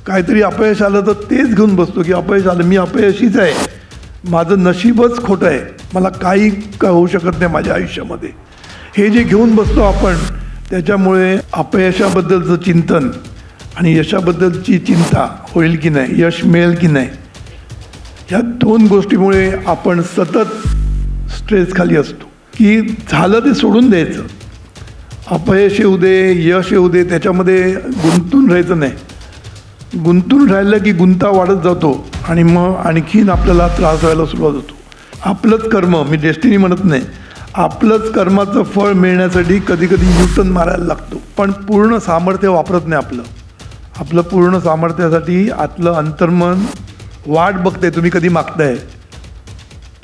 काहीतरी अपयश आलं तर तेच घेऊन बसतो की अपयश आलं, मी अपयशीच आहे, माझं नशीबच खोटं आहे, मला काही होऊ शकत नाही माझ्या आयुष्यामध्ये, हे जे घेऊन बसतो आपण, त्याच्यामुळे अपयशाबद्दलचं चिंतन आणि यशाबद्दलची चिंता होईल की नाही, यश मिळेल की नाही, ह्या दोन गोष्टीमुळे आपण सतत स्ट्रेस खाली असतो की झालं ते सोडून द्यायचं. अपयश येऊ दे, यश येऊ दे, त्याच्यामध्ये गुंतून राहायचं नाही. गुंतून राहिलं की गुंता वाढत जातो आणि मग आणखीन आपल्याला त्रास व्हायला सुरुवात होतो. आपलंच कर्म, मी डेस्टिनी म्हणत नाही, आपलंच कर्माचं फळ मिळण्यासाठी कधी कधी न्यूटन मारायला लागतो, पण पूर्ण सामर्थ्य वापरत नाही. आपलं पूर्ण सामर्थ्यासाठी आतलं अंतर्मन वाट बघते, तुम्ही कधी मागताय.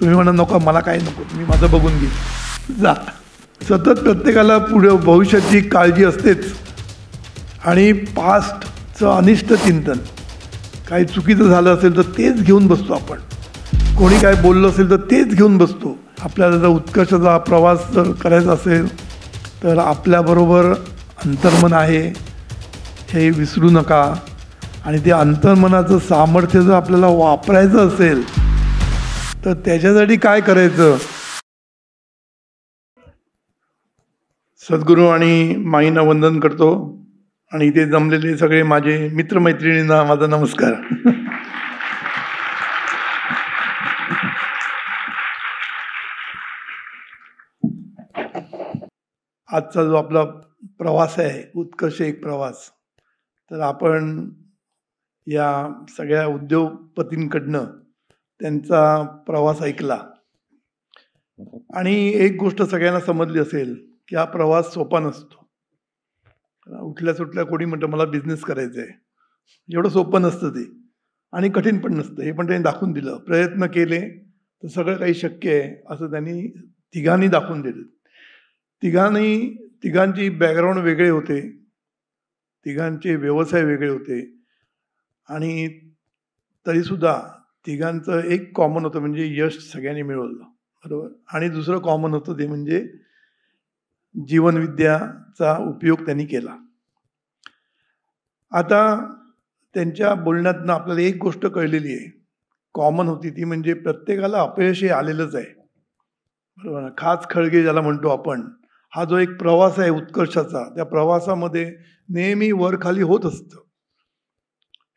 तुम्ही म्हणा नको, मला काय नको, तुम्ही माझं बघून घे, जा. सतत प्रत्येकाला पुढे भविष्याची काळजी असतेच आणि पास्टचं अनिष्ट चिंतन, काही चुकीचं झालं असेल तर तेच घेऊन बसतो आपण, कोणी काय बोललं असेल तर तेच घेऊन बसतो. आपल्याला जर उत्कर्षाचा प्रवास जर करायचा असेल तर आपल्याबरोबर अंतर्मन आहे हे विसरू नका. आणि ते अंतर्मनाचं सामर्थ्य जर आपल्याला वापरायचं असेल तर त्याच्यासाठी काय करायचं. सद्गुरू आणि माईंना वंदन करतो आणि इथे जमलेले सगळे माझे मित्रमैत्रिणींना माझा नमस्कार. आजचा जो आपला प्रवास आहे, उत्कर्ष एक प्रवास, तर आपण या सगळ्या उद्योगपतींकडनं त्यांचा प्रवास ऐकला आणि एक गोष्ट सगळ्यांना समजली असेल की हा प्रवास सोपा नसतो. उठल्या सुटल्या कोणी म्हणतं मला बिझनेस करायचा आहे, एवढं सोपं नसतं ते आणि कठीण पण नसतं, हे पण त्यांनी दाखवून दिलं. प्रयत्न केले तर सगळं काही शक्य आहे असं त्यांनी तिघांनी दाखवून दिलं. तिघांची बॅकग्राऊंड वेगळे होते, तिघांचे व्यवसाय वेगळे होते आणि तरीसुद्धा तिघांचं एक कॉमन होतं म्हणजे यश सगळ्यांनी मिळवलं, बरोबर. आणि दुसरं कॉमन होतं ते म्हणजे जीवनविद्याचा उपयोग त्यांनी केला. आता त्यांच्या बोलण्यातनं आपल्याला एक गोष्ट कळलेली आहे, कॉमन होती, ती म्हणजे प्रत्येकाला अपयश हे आलेलंच आहे, बरोबर. खाच खळगे ज्याला म्हणतो आपण, हा जो एक प्रवास आहे उत्कर्षाचा, त्या प्रवासामध्ये नेहमी वर खाली होत असतं.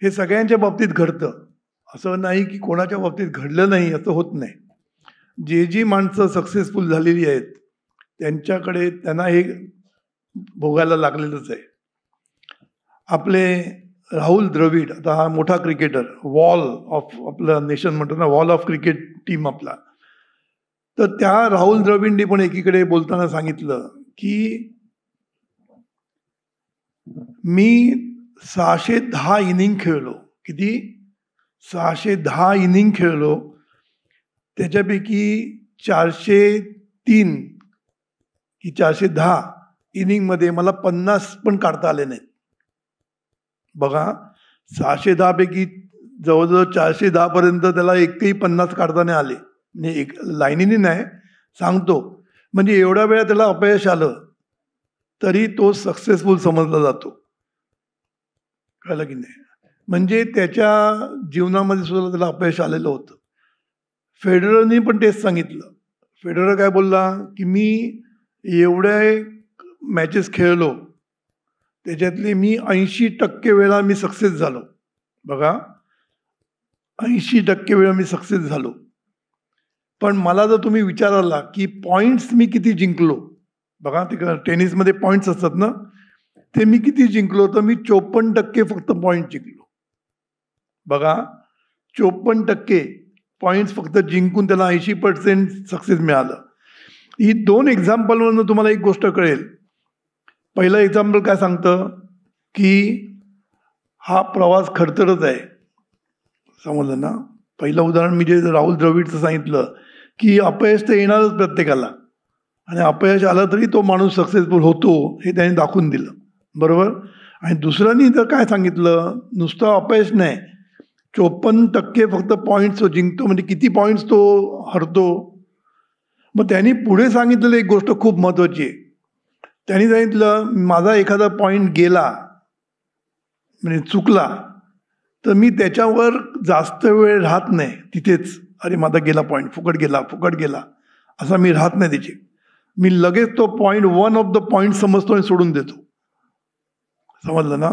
हे सगळ्यांच्या बाबतीत घडतं, असं नाही की कोणाच्या बाबतीत घडलं नाही, असं होत नाही. जी माणसं सक्सेसफुल झालेली आहेत त्यांच्याकडे त्यांना हे भोगायला लागलेलंच आहे. आपले राहुल द्रविड, आता हा मोठा क्रिकेटर, वॉल ऑफ आपलं नेशन म्हणतो ना, वॉल ऑफ क्रिकेट टीम आपला, तर त्या राहुल द्रविडने पण एकीकडे बोलताना सांगितलं की मी 610 इनिंग खेळलो. किती? 610 इनिंग खेळलो, त्याच्यापैकी 403 की 410 इनिंगमध्ये मला 50 पण काढता आले नाहीत. बघा, 610 पैकी जवळजवळ 410 पर्यंत त्याला एकही 50 काढता नाही आले, म्हणजे एक लाईनीने नाही सांगतो, म्हणजे एवढ्या वेळा त्याला अपयश आलं तरी तो सक्सेसफुल समजला जातो, कळलं की नाही. म्हणजे त्याच्या जीवनामध्ये सुद्धा त्याला अपयश आलेलं होतं. फेडररनी पण तेच सांगितलं. फेडरर काय बोलला की मी एवढ्या मॅचेस खेळलो, त्याच्यातले मी 80% वेळा मी सक्सेस झालो. बघा, 80% वेळा मी सक्सेस झालो. पण मला जर तुम्ही विचाराला की पॉईंट्स मी किती जिंकलो, बघा ते टेनिसमध्ये पॉईंट्स असतात ना, ते मी किती जिंकलो, तर मी 54% फक्त पॉईंट जिंकलो. बघा, 54% पॉईंट्स फक्त जिंकून त्याला 80% सक्सेस मिळालं. ही दोन एक्झाम्पलवरनं तुम्हाला एक गोष्ट कळेल. पहिलं एक्झाम्पल काय सांगतं की हा प्रवास खडतरच आहे, समजलं ना. पहिलं उदाहरण मी जे राहुल द्रविडचं सांगितलं की अपयश तर येणारच प्रत्येकाला, आणि अपयश आलं तरी तो माणूस सक्सेसफुल होतो हे त्याने दाखवून दिलं, बरोबर. आणि दुसऱ्यांनी तर काय सांगितलं, नुसतं अपयश नाही, 54% फक्त पॉईंट्स तो जिंकतो, म्हणजे किती पॉईंट्स तो हरतो. मग त्यांनी पुढे सांगितलेलं एक गोष्ट खूप महत्त्वाची आहे. त्यांनी सांगितलं माझा एखादा पॉईंट गेला म्हणजे चुकला तर मी त्याच्यावर जास्त वेळ राहत नाही तिथेच. अरे माझा गेला पॉईंट, फुकट गेला असा मी राहत नाही तिचे. मी लगेच तो point, one of the point समजतो आणि सोडून देतो. समजलं ना?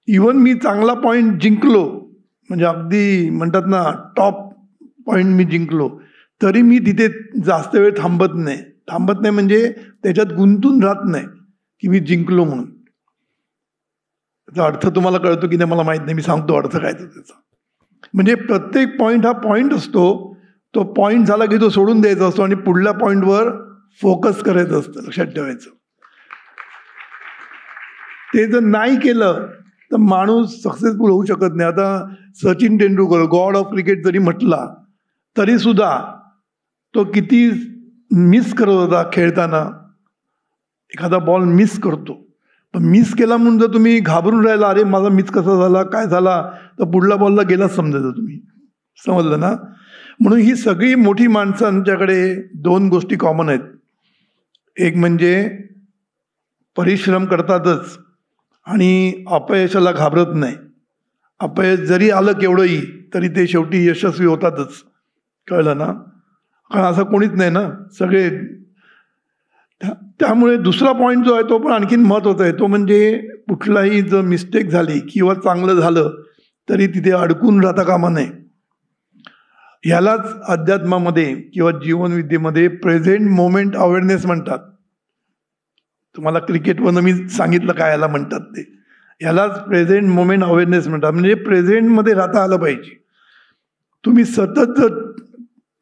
इवन मी चांगला पॉईंट जिंकलो, म्हणजे अगदी म्हणतात ना टॉप पॉईंट मी जिंकलो, तरी मी तिथे जास्त वेळ थांबत नाही म्हणजे त्याच्यात गुंतून राहत नाही की मी जिंकलो म्हणून. त्याचा अर्थ तुम्हाला कळतो की नाही मला माहीत नाही, मी सांगतो अर्थ काय तो त्याचा. म्हणजे प्रत्येक पॉईंट हा पॉईंट असतो, तो पॉईंट झाला की तो सोडून द्यायचा असतो आणि पुढल्या पॉईंटवर फोकस करायचं असतं. लक्षात ठेवायचं. ते जर नाही केलं तर माणूस सक्सेसफुल होऊ शकत नाही. आता Sachin Tendulkar God of cricket जरी म्हटला तरी सुद्धा तो किती मिस करत होता खेळताना. एखादा बॉल मिस करतो, पण मिस केला म्हणून जर तुम्ही घाबरून राहिला, अरे माझा मिस कसा झाला काय झाला, तर पुढल्या बॉलला गेलाच समजायचं तुम्ही. समजलं ना? म्हणून ही सगळी मोठी माणसांच्याकडे दोन गोष्टी कॉमन आहेत. एक म्हणजे परिश्रम करतातच आणि अपयशाला घाबरत नाही. अपयश जरी आलं केवढंही तरी ते शेवटी यशस्वी होतातच. कळलं ना? कारण असं कोणीच नाही ना, सगळे. त्यामुळे दुसरा पॉईंट जो आहे तो पण आणखीन महत्त्वाचा आहे. तो म्हणजे कुठलाही जर मिस्टेक झाली किंवा चांगलं झालं तरी तिथे अडकून राहता कामा नये. ह्यालाच अध्यात्मामध्ये किंवा जीवनविद्येमध्ये प्रेझेंट मोमेंट अवेअरनेस म्हणतात. तुम्हाला क्रिकेटवरनं मी सांगितलं काय याला म्हणतात ते. यालाच प्रेझेंट मोमेंट अवेअरनेस म्हणतात. म्हणजे प्रेझेंटमध्ये राहता आलं पाहिजे. तुम्ही सतत जर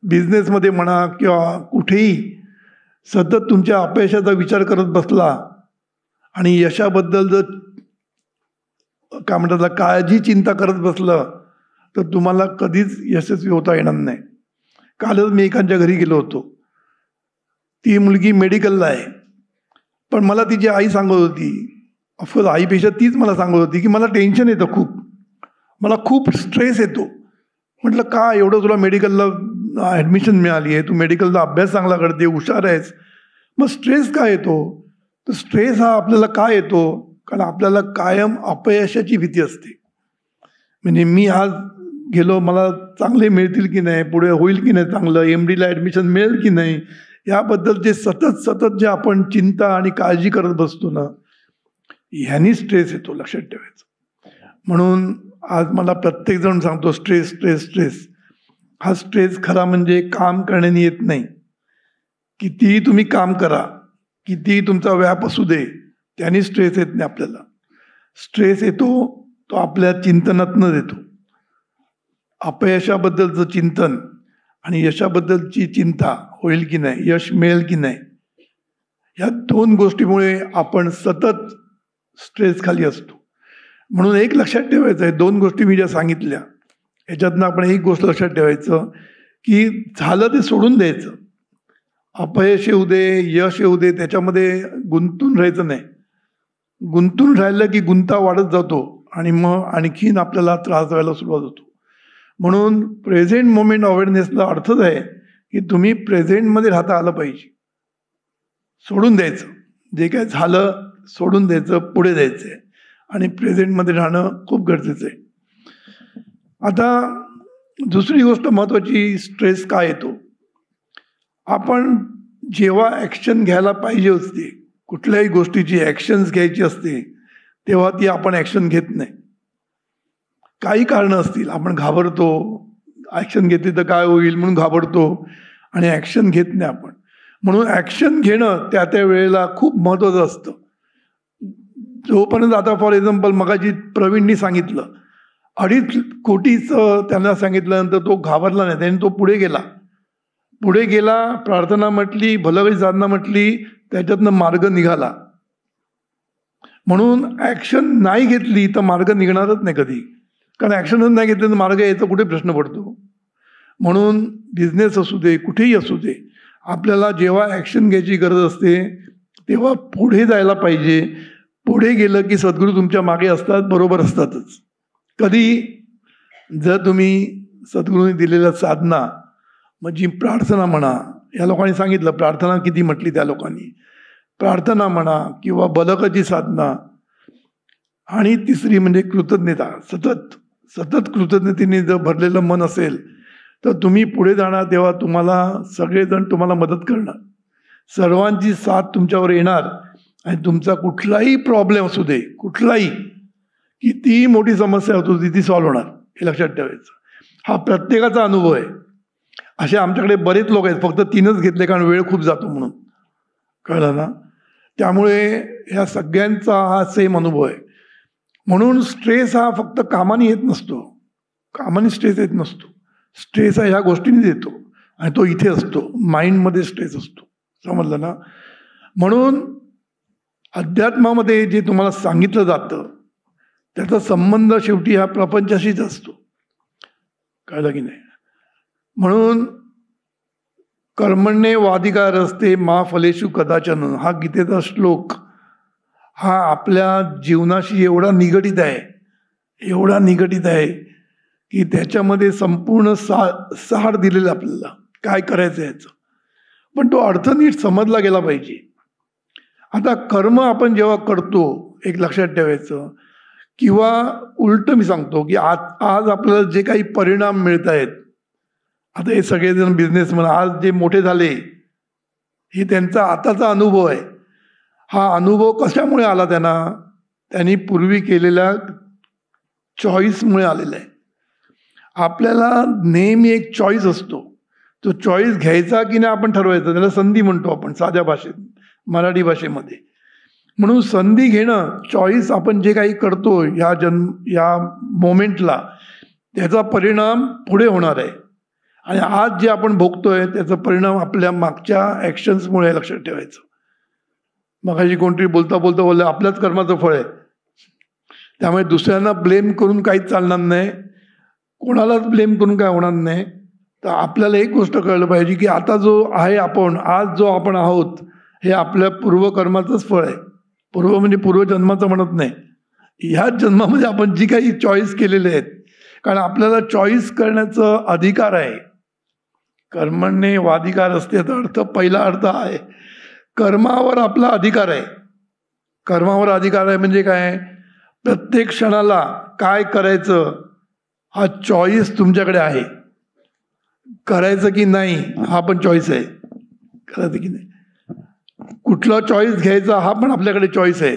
बिझनेसमध्ये म्हणा किंवा कुठेही सतत तुमच्या अपयशाचा विचार करत बसला आणि यशाबद्दल जर काय म्हणतात काळजी चिंता करत बसलं तर तुम्हाला कधीच यशस्वी होता येणार नाही. कालच मी एकांच्या घरी गेलो होतो. ती मुलगी मेडिकलला आहे, पण मला तिची आई सांगत होती, ऑफकोर्स आईपेक्षा तीच मला सांगत होती की मला टेन्शन येतं खूप, मला खूप स्ट्रेस येतो. म्हटलं का एवढं तुला मेडिकलला ॲडमिशन मिळाली आहे, तू मेडिकलचा अभ्यास चांगला करते, हुशार आहेस, मग स्ट्रेस का येतो? तर स्ट्रेस हा आपल्याला का येतो? कारण आपल्याला कायम अपयशाची भीती असते. म्हणजे मी आज गेलो, मला चांगले मिळतील की नाही, पुढे होईल की नाही चांगलं, MDला ॲडमिशन मिळेल की नाही, याबद्दलचे सतत जे आपण चिंता आणि काळजी करत बसतो ना, ह्यानी स्ट्रेस येतो. लक्षात ठेवायचं. म्हणून आज मला प्रत्येकजण सांगतो स्ट्रेस. हा स्ट्रेस खरा म्हणजे काम करण्याने येत नाही. कितीही तुम्ही काम करा, कितीही तुमचा व्याप असू दे, त्याने स्ट्रेस येत नाही आपल्याला. स्ट्रेस येतो तो आपल्या चिंतनातनं येतो. अपयशाबद्दलचं चिंतन आणि यशाबद्दलची चिंता, होईल की नाही, यश मिळेल की नाही, या दोन गोष्टीमुळे आपण सतत स्ट्रेस खाली असतो. म्हणून एक लक्षात ठेवायचं आहे, दोन गोष्टी मी ज्या सांगितल्या याच्यातनं आपण एक गोष्ट लक्षात ठेवायचं की झालं ते सोडून द्यायचं. अपयश येऊ दे, यश येऊ दे, त्याच्यामध्ये गुंतून राहायचं नाही. गुंतून राहिलं की गुंता वाढत जातो आणि मग आणखीन आपल्याला त्रास व्हायला सुरुवात होतो. म्हणून प्रेझेंट मोमेंट अवेअरनेसला अर्थच आहे की तुम्ही प्रेझेंटमध्ये राहता आलं पाहिजे. सोडून द्यायचं, जे काय झालं सोडून द्यायचं, पुढे जायचं आहे आणि प्रेझेंटमध्ये राहणं खूप गरजेचं आहे. आता दुसरी गोष्ट महत्त्वाची, स्ट्रेस का येतो? आपण जेव्हा ॲक्शन घ्यायला पाहिजे असते, कुठल्याही गोष्टीची ॲक्शन्स घ्यायची असते, तेव्हा ती आपण ॲक्शन घेत नाही. काही कारणं असतील, आपण घाबरतो, ॲक्शन घेतली तर काय होईल म्हणून घाबरतो आणि ॲक्शन घेत नाही आपण. म्हणून ॲक्शन घेणं त्या वेळेला खूप महत्त्वाचं असतं. जोपर्यंत आता फॉर एक्झाम्पल मगाशी प्रवीणनी सांगितलं 2.5 कोटीचं त्यांना सांगितल्यानंतर तो घाबरला नाही, त्याने तो पुढे गेला, प्रार्थना म्हटली, भलवरी साधना म्हटली, त्याच्यातनं मार्ग निघाला. म्हणून ॲक्शन नाही घेतली तर मार्ग निघणारच नाही कधी. कारण ॲक्शनच नाही घेतलं तर मार्ग यायचा कुठे प्रश्न पडतो. म्हणून बिझनेस असू दे, कुठेही असू दे, आपल्याला जेव्हा ॲक्शन घ्यायची गरज असते तेव्हा पुढे जायला पाहिजे. पुढे गेलं की सद्गुरू तुमच्या मागे असतात, बरोबर असतातच. कधी जर तुम्ही सद्गुरूंनी दिलेल्या साधना, म्हणजे प्रार्थना म्हणा, या लोकांनी सांगितलं प्रार्थना किती म्हटली त्या लोकांनी, प्रार्थना म्हणा किंवा बलकाची साधना, आणि तिसरी म्हणजे कृतज्ञता, सतत कृतज्ञतेने जर भरलेलं मन असेल तर तुम्ही पुढे जाणार, तेव्हा तुम्हाला सगळेजण तुम्हाला मदत करणार, सर्वांची साथ तुमच्यावर येणार आणि तुमचा कुठलाही प्रॉब्लेम असू दे, कुठलाही कितीही मोठी समस्या असू दे, ती सॉल्व्ह होणार, हे लक्षात ठेवायचं. हा प्रत्येकाचा अनुभव आहे. असे आमच्याकडे बरेच लोक आहेत, फक्त 3च घेतले कारण वेळ खूप जातो म्हणून, कळलं ना. त्यामुळे ह्या सगळ्यांचा हा सेम अनुभव आहे. म्हणून स्ट्रेस हा फक्त कामाने येत नसतो, कामाने स्ट्रेस येत नसतो. स्ट्रेस हा ह्या गोष्टींनीच येतो आणि तो इथे असतो, माइंडमध्ये स्ट्रेस असतो, समजलं ना. म्हणून अध्यात्मामध्ये जे तुम्हाला सांगितलं जातं त्याचा संबंध शेवटी ह्या प्रपंचाशीच असतो, कळलं की नाही. म्हणून कर्मण्येवाधिकारस्ते मा फलेषु कदाचन हा गीतेचा श्लोक हा आपल्या जीवनाशी एवढा निगडित आहे, एवढा निगडित आहे की त्याच्यामध्ये संपूर्ण सार दिलेलं आपल्याला काय करायचं याचं. पण तो अर्थ नीट समजला गेला पाहिजे. आता कर्म आपण जेव्हा करतो, एक लक्षात ठेवायचं, किंवा उलट मी सांगतो की आज आपल्याला जे काही परिणाम मिळत आहेत, आता हे सगळेजण बिझनेसमॅन आज जे मोठे झाले, हे त्यांचा आताचा अनुभव आहे. हा अनुभव कशामुळे आला त्यांनी पूर्वी केलेल्या चॉईसमुळे आलेला आहे. आपल्याला नेहमी एक चॉईस असतो, तो चॉईस घ्यायचा की नाही आपण ठरवायचं, त्याला संधी म्हणतो आपण साध्या भाषेत, मराठी भाषेमध्ये. म्हणून संधी घेणं, चॉईस, आपण जे काही करतो या मोमेंटला त्याचा परिणाम पुढे होणार आहे. आणि आज जे आपण भोगतोय त्याचा परिणाम आपल्या मागच्या ॲक्शन्समुळे, लक्षात ठेवायचं. मगाशी कोणतरी बोलता बोललं आपल्याच कर्माचं फळ आहे, त्यामुळे दुसऱ्यांना ब्लेम करून काहीच चालणार नाही, कोणालाच ब्लेम करून काय होणार नाही. तर आपल्याला एक गोष्ट कळलं पाहिजे की आता जो आहे आपण, आज जो आपण आहोत, हे आपल्या पूर्वकर्माचंच फळ आहे. पूर्व म्हणजे पूर्वजन्माचं म्हणत नाही, ह्याच जन्मामध्ये आपण जी काही चॉईस केलेले आहेत, कारण आपल्याला चॉईस करण्याचा अधिकार आहे. कर्मण्येवाधिकार असते तर अर्थ, पहिला अर्थ आहे कर्मावर आपला अधिकार आहे. कर्मावर अधिकार आहे म्हणजे काय, प्रत्येक क्षणाला काय करायचं हा चॉईस तुमच्याकडे आहे. करायचं की नाही हा पण चॉईस आहे, करायचं की नाही, कुठला चॉईस घ्यायचा हा पण आपल्याकडे चॉईस आहे.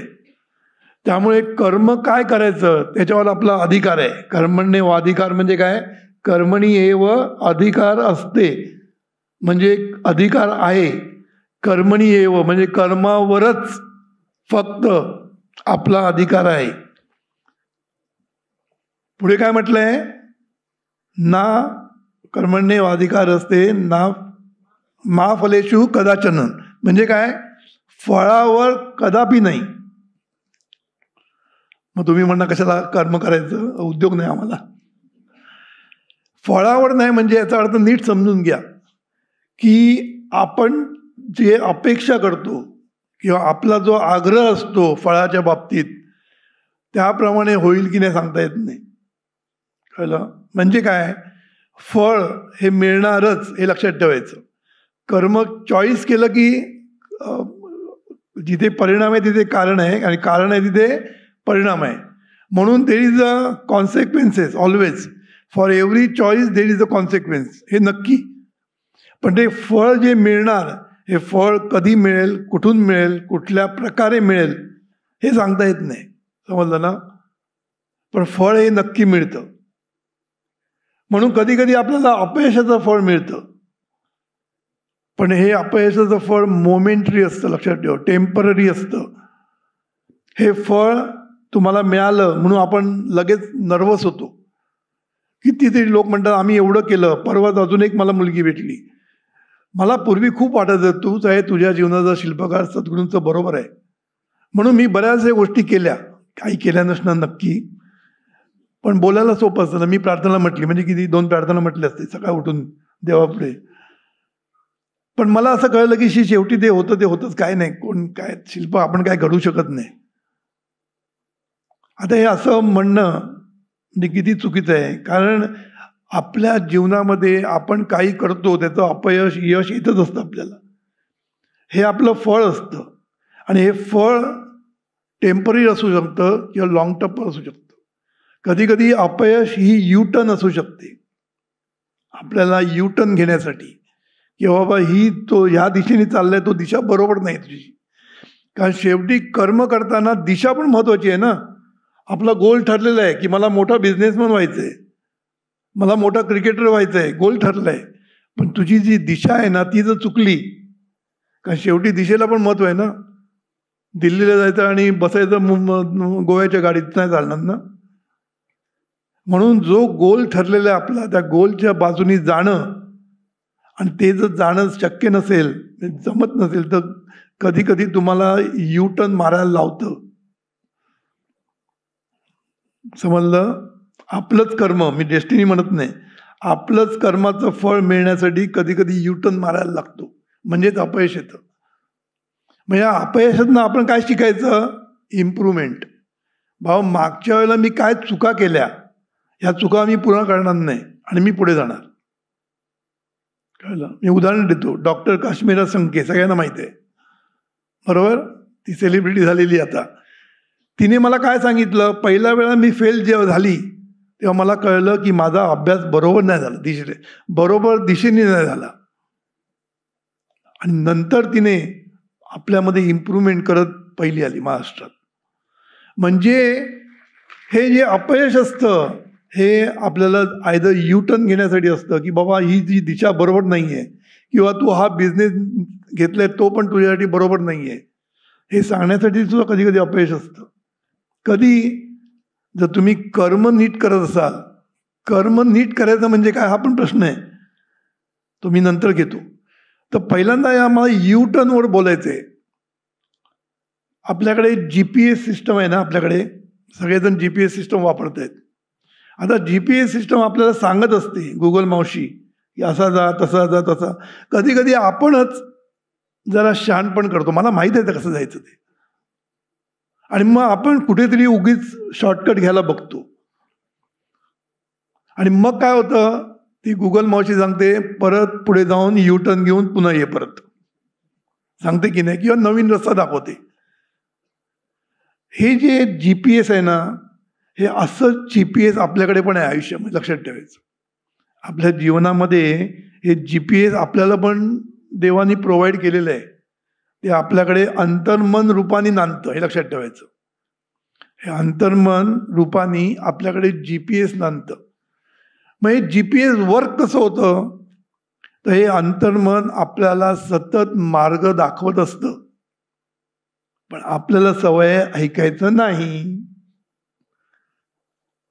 त्यामुळे कर्म काय करायचं त्याच्यावर आपला अधिकार आहे. कर्मण्येवाधिकार म्हणजे काय, कर्मणी एव अधिकार असते, म्हणजे अधिकार आहे. कर्मणी एव म्हणजे कर्मावरच फक्त आपला अधिकार आहे. पुढे काय म्हटलंय, ना कर्मण्येवाधिकार असते ना मा फलेषु कदाचन, म्हणजे काय, फळावर कदापि नाही. मग तुम्ही म्हणणार कशाला कर्म करायचं, उद्योग नाही आम्हाला. फळावर नाही म्हणजे याचा अर्थ नीट समजून घ्या की आपण जे अपेक्षा करतो किंवा आपला जो आग्रह असतो फळाच्या बाबतीत, त्याप्रमाणे होईल की नाही सांगता येत नाही, कळलं. म्हणजे काय, फळ हे मिळणारच हे लक्षात ठेवायचं. कर्म चॉईस केलं की जिथे परिणाम आहे तिथे कारण आहे, आणि कारण आहे तिथे परिणाम आहे. म्हणून there is a consequences always, for every choice there is a consequence, हे नक्की. पण ते फळ जे मिळणार, हे फळ कधी मिळेल, कुठून मिळेल, कुठल्या प्रकारे मिळेल हे सांगता येत नाही, समजलं ना. पण फळ हे नक्की मिळतं. म्हणून कधी कधी आपल्याला अपयशाचं फळ मिळतं, पण हे अपयशाचं फळ मोमेंटरी असतं, लक्षात ठेवा, टेम्पररी असतं. हे फळ तुम्हाला मिळालं म्हणून आपण लगेच नर्वस होतो. कितीतरी लोक म्हणतात आम्ही एवढं केलं, परवाच अजून एक मला मुलगी भेटली. मला पूर्वी खूप वाटायचं तूच आहे तुझ्या जीवनाचा शिल्पकार, सद्गुरूंचं बरोबर आहे. म्हणून मी बऱ्याचशा गोष्टी केल्या, काही केल्या नसणार नक्की, पण बोलायला सोपं असतं ना. मी प्रार्थना म्हटली म्हणजे किती 2 प्रार्थना म्हटली असते सकाळ उठून देवापुढे. पण मला असं कळलं की शेवटी ते होतंच, काय नाही, कोण काय शिल्प आपण काय घडू शकत नाही. आता हे असं म्हणणं म्हणजे किती चुकीचं आहे, कारण आपल्या जीवनामध्ये आपण काही करतो त्याचं अपयश यश येतच असतं आपल्याला. हे आपलं फळ असतं, आणि हे फळ टेम्पररी असू शकतं किंवा लॉंग टर्म असू शकतं. कधी कधी अपयश ही U-टर्न असू शकते आपल्याला, U-टर्न घेण्यासाठी की बाबा तो ह्या दिशेने चाललाय, तो दिशा बरोबर नाही तुझी. कारण शेवटी कर्म करताना दिशा पण महत्वाची आहे ना. आपला गोल ठरलेला आहे की मला मोठा बिझनेसमॅन व्हायचंय, मला मोठा क्रिकेटर व्हायचंय, गोल ठरलाय. पण तुझी जी दिशा आहे ना ती जर चुकली, कारण शेवटी दिशेला पण महत्व आहे ना. दिल्लीला जायचं आणि बसायचं गोव्याच्या गाडीत नाही चालणार ना. म्हणून जो गोल ठरलेला आहे आपला, त्या गोलच्या बाजूनी जाणं, आणि ते जर जाणं शक्य नसेल, जमत नसेल, तर कधी कधी तुम्हाला U-टर्न मारायला लावतं. समजलं? आपलंच कर्म, मी डेस्टिनी म्हणत नाही, आपलंच कर्माचं फळ मिळण्यासाठी कधी कधी U-टर्न मारायला लागतो, म्हणजेच अपयश येतं. मग या अपयशातनं आपण काय शिकायचं? इम्प्रूव्हमेंट. भाऊ, मागच्या वेळेला मी काय चुका केल्या, ह्या चुका मी पुन्हा करणार नाही आणि मी पुढे जाणार. कळलं? मी उदाहरण देतो. डॉक्टर काश्मीरा संके सगळ्यांना माहिती आहे, बरोबर? ती सेलिब्रिटी झालेली आता. तिने मला काय सांगितलं, पहिल्या वेळा मी फेल जेव्हा झाली तेव्हा मला कळलं की माझा अभ्यास बरोबर नाही झाला, बरोबर दिशेने नाही झाला. आणि नंतर तिने आपल्यामध्ये इम्प्रूव्हमेंट करत पहिली आली महाराष्ट्रात. म्हणजे हे जे अपयश असतं हे आपल्याला आयदर U-टर्न घेण्यासाठी असतं की बाबा ही जी दिशा बरोबर नाही आहे, किंवा तू हा बिझनेस घेतलाय तो पण तुझ्यासाठी बरोबर नाही आहे, हे सांगण्यासाठी सुद्धा कधी कधी अपयश असतं. कधी जर तुम्ही कर्म नीट करत असाल, कर्म नीट करायचं म्हणजे काय हा पण प्रश्न आहे, तो मी नंतर घेतो. तर पहिल्यांदा आम्हाला U-टर्नवर बोलायचं आहे. आपल्याकडे GPS सिस्टम आहे ना, आपल्याकडे सगळेजण GPS सिस्टम वापरत आहेत. आता GPS सिस्टम आपल्याला सांगत असते, गुगल मावशी, की असा जा, तसा जा, तसा. कधी कधी आपणच जरा शहाणपण करतो, मला माहीत आहे कसं जायचं ते, आणि मग आपण कुठेतरी उगीच शॉर्टकट घ्यायला बघतो. आणि मग काय होतं, ती गुगल मावशी सांगते परत पुढे जाऊन U-टर्न घेऊन पुन्हा ये परत, सांगते की नाही, किंवा नवीन रस्ता दाखवते. हे जे GPS आहे ना, हे असं GPS आपल्याकडे पण आहे आयुष्यामध्ये, लक्षात ठेवायचं. आपल्या जीवनामध्ये हे GPS आपल्याला पण देवानी प्रोव्हाइड केलेलं आहे. ते आपल्याकडे अंतर्मन रूपाने नांदतं, हे लक्षात ठेवायचं. हे अंतर्मन रूपाने आपल्याकडे GPS नांदतं. मग हे GPS वर्क कसं होतं, तर हे अंतर्मन आपल्याला सतत मार्ग दाखवत असतं, पण आपल्याला सवय ऐकायचं नाही,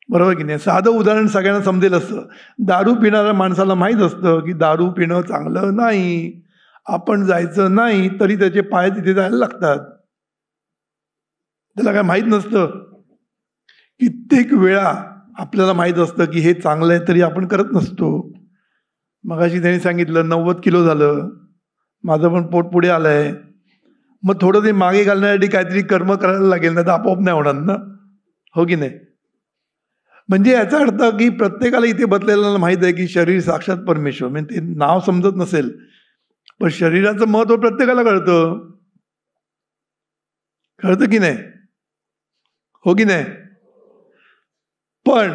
बरोबर की नाही? साधं उदाहरण सगळ्यांना समजेल असतं. दारू पिणाऱ्या माणसाला माहीत असतं की दारू पिणं चांगलं नाही, आपण जायचं नाही, तरी त्याचे पाय तिथे जायला लागतात. त्याला काय माहीत नसतं. कित्येक वेळा आपल्याला माहीत असतं की हे चांगलं आहे, तरी आपण करत नसतो. मगाशी त्यांनी सांगितलं 90 किलो झालं, माझं पण पोट पुढे आलंय, मग थोडं ते मागे घालण्यासाठी काहीतरी कर्म करायला लागेल, ना तर आपोआप नाही होणार ना, हो की नाही? म्हणजे याचा अर्थ की प्रत्येकाला इथे बसलेल्याला माहीत आहे की शरीर साक्षात परमेश्वर, म्हणजे ते नाव समजत नसेल, पण शरीराचं महत्व प्रत्येकाला कळतं. कळतं की नाही, हो की नाही? पण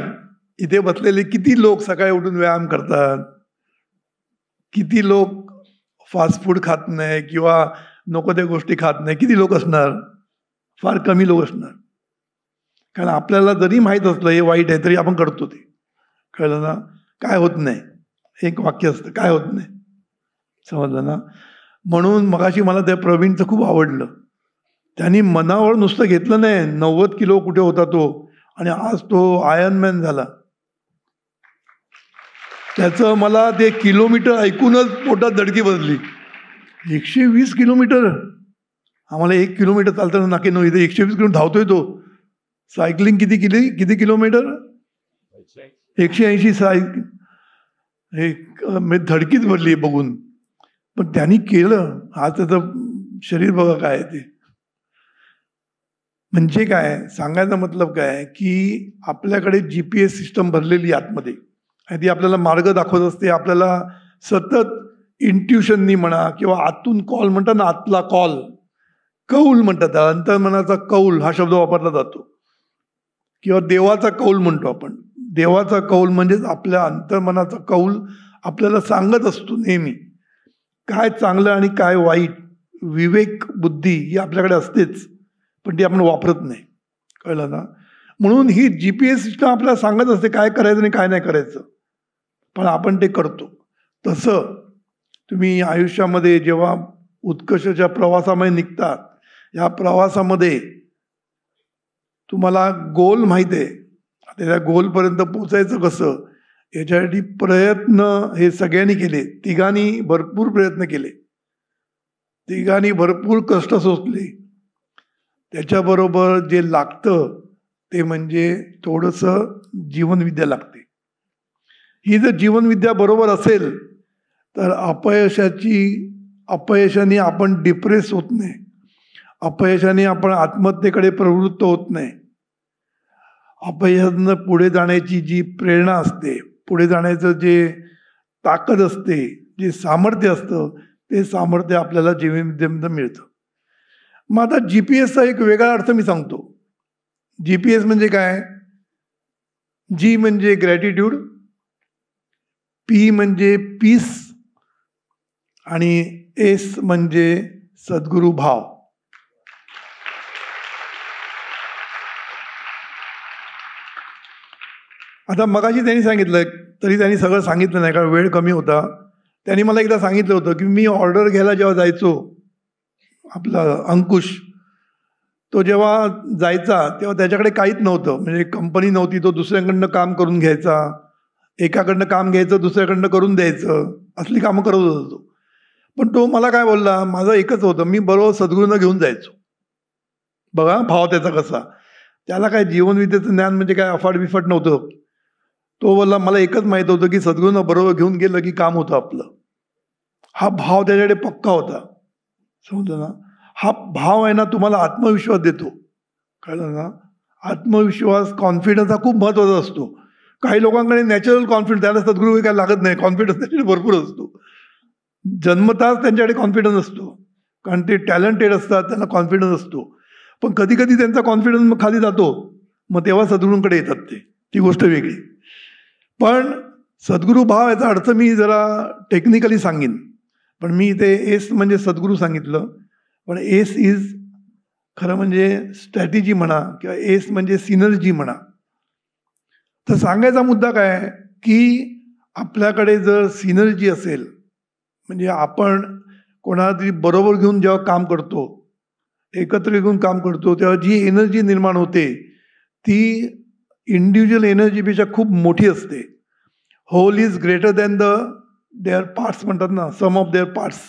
इथे बसलेले किती लोक सकाळी उठून व्यायाम करतात, किती लोक फास्ट फूड खात नाही किंवा नको त्या गोष्टी खात नाही, किती लोक असणार? फार कमी लोक असणार. कारण आपल्याला जरी माहीत असलं हे वाईट आहे, तरी आपण करतो ते. कळलं ना? काय होत नाही, एक वाक्य असतं, काय होत नाही, समजलं ना? म्हणून मगाशी मला त्या प्रवीणचं खूप आवडलं. त्यांनी मनावर नुसतं घेतलं नाही, 90 किलो कुठे होता तो, आणि आज तो आयर्नमॅन झाला. त्याचं मला ते किलोमीटर ऐकूनच पोटात धडकी बसली. 120 किलोमीटर, आम्हाला 1 किलोमीटर चालताना नाके नो, इथे 120 किलोमीटर धावतोय तो. सायकलिंग किती किलोमीटर? 180. हे धडकीच भरली बघून. पण त्यांनी केलं. आज त्याचं शरीर बघा काय ते. म्हणजे काय सांगायचा मतलब काय की आपल्याकडे GPS सिस्टम भरलेली आतमध्ये, आणि ती आपल्याला मार्ग दाखवत असते. आपल्याला सतत इंट्युशननी म्हणा किंवा आतून कॉल म्हणतात ना, आतला कॉल, कौल म्हणतात, अंतर्मनाचा कौल हा शब्द वापरला जातो. किंवा देवाचा कौल म्हणतो आपण. देवाचा कौल म्हणजेच आपल्या अंतर्मनाचा कौल आपल्याला सांगत असतो नेहमी. काय चांगलं आणि काय वाईट, विवेक बुद्धी ही आपल्याकडे असतेच, पण ती आपण वापरत नाही. कळलं ना? म्हणून ही GPS सिस्टम आपल्याला सांगत असते काय करायचं आणि काय नाही करायचं, पण आपण ते करतो. तसं तुम्ही आयुष्यामध्ये जेव्हा उत्कर्षाच्या प्रवासामध्ये निघतात, या प्रवासामध्ये तुम्हाला गोल माहीत आहे, त्या गोलपर्यंत पोचायचं कसं याच्यासाठी प्रयत्न हे सगळ्यांनी केले. तिघांनी भरपूर प्रयत्न केले, तिघांनी भरपूर कष्ट सोसले. त्याच्याबरोबर जे लागतं ते म्हणजे थोडंसं जीवनविद्या लागते. ही जर जीवनविद्या बरोबर असेल तर अपयशाने आपण डिप्रेस होत नाही, अपयशाने आपण आत्महत्येकडे प्रवृत्त होत नाही. अपयशातनं पुढे जाण्याची जी प्रेरणा असते, पुढे जाण्याचं जे ताकद असते, जे सामर्थ्य असतं, ते सामर्थ्य आपल्याला जीवनविद्येमध्ये मिळतं. मग आता GPS एक वेगळा अर्थ मी सांगतो. GPS म्हणजे काय? G म्हणजे ग्रॅटिट्यूड, P म्हणजे पीस आणि S म्हणजे सद्गुरू भाव. आता मगाशी त्यांनी सांगितलं, तरी त्यांनी सगळं सांगितलं नाही कारण वेळ कमी होता. त्यांनी मला एकदा सांगितलं होतं की मी ऑर्डर घ्यायला जेव्हा जायचो, आपला अंकुश तो जेव्हा जायचा तेव्हा त्याच्याकडे काहीच नव्हतं, म्हणजे कंपनी नव्हती. तो दुसऱ्याकडनं काम करून घ्यायचा, एकाकडनं काम घ्यायचं दुसऱ्याकडनं करून द्यायचं, असली कामं करत होता तो. पण तो मला काय बोलला, माझं एकच होतं, मी बरोबर सद्गुरूंना घेऊन जायचो. बघा भाव त्याचा कसा. त्याला काय जीवनविद्येचं ज्ञान म्हणजे काय अफाट बिफाट नव्हतं. तो बोलला मला एकच माहीत होतं की सद्गुरूंना बरोबर घेऊन गेलं की काम होतं आपलं. हा भाव त्याच्याकडे पक्का होता. समजलं ना? हा भाव आहे ना तुम्हाला आत्मविश्वास देतो. कळलं ना? आत्मविश्वास, कॉन्फिडन्स हा खूप महत्त्वाचा असतो. काही लोकांकडे नॅचरल कॉन्फिडन्स, त्याला सद्गुरू काय लागत नाही, कॉन्फिडन्स त्याच्याकडे भरपूर असतो. जन्मताच त्यांच्याकडे कॉन्फिडन्स असतो, कारण ते टॅलेंटेड असतात, त्यांना कॉन्फिडन्स असतो. पण कधी कधी त्यांचा कॉन्फिडन्स खाली जातो, मग तेव्हा सद्गुरूंकडे येतात ते, ती गोष्ट वेगळी. पण सद्गुरू भाव याचा अर्थ मी जरा टेक्निकली सांगेन, पण मी इथे एस म्हणजे सद्गुरू सांगितलं. पण एस इज खरं म्हणजे स्ट्रॅटेजी म्हणा किंवा एस म्हणजे सिनर्जी म्हणा. तर सांगायचा मुद्दा काय की आपल्याकडे जर सिनर्जी असेल, म्हणजे आपण कोणाला तरी बरोबर घेऊन जेव्हा काम करतो, एकत्र घेऊन काम करतो, तेव्हा जी एनर्जी निर्माण होते ती इंडिव्हिज्युअल एनर्जीपेक्षा खूप मोठी असते. Whole is greater than their parts म्हणतात ना, सम ऑफ देअर पार्ट्स,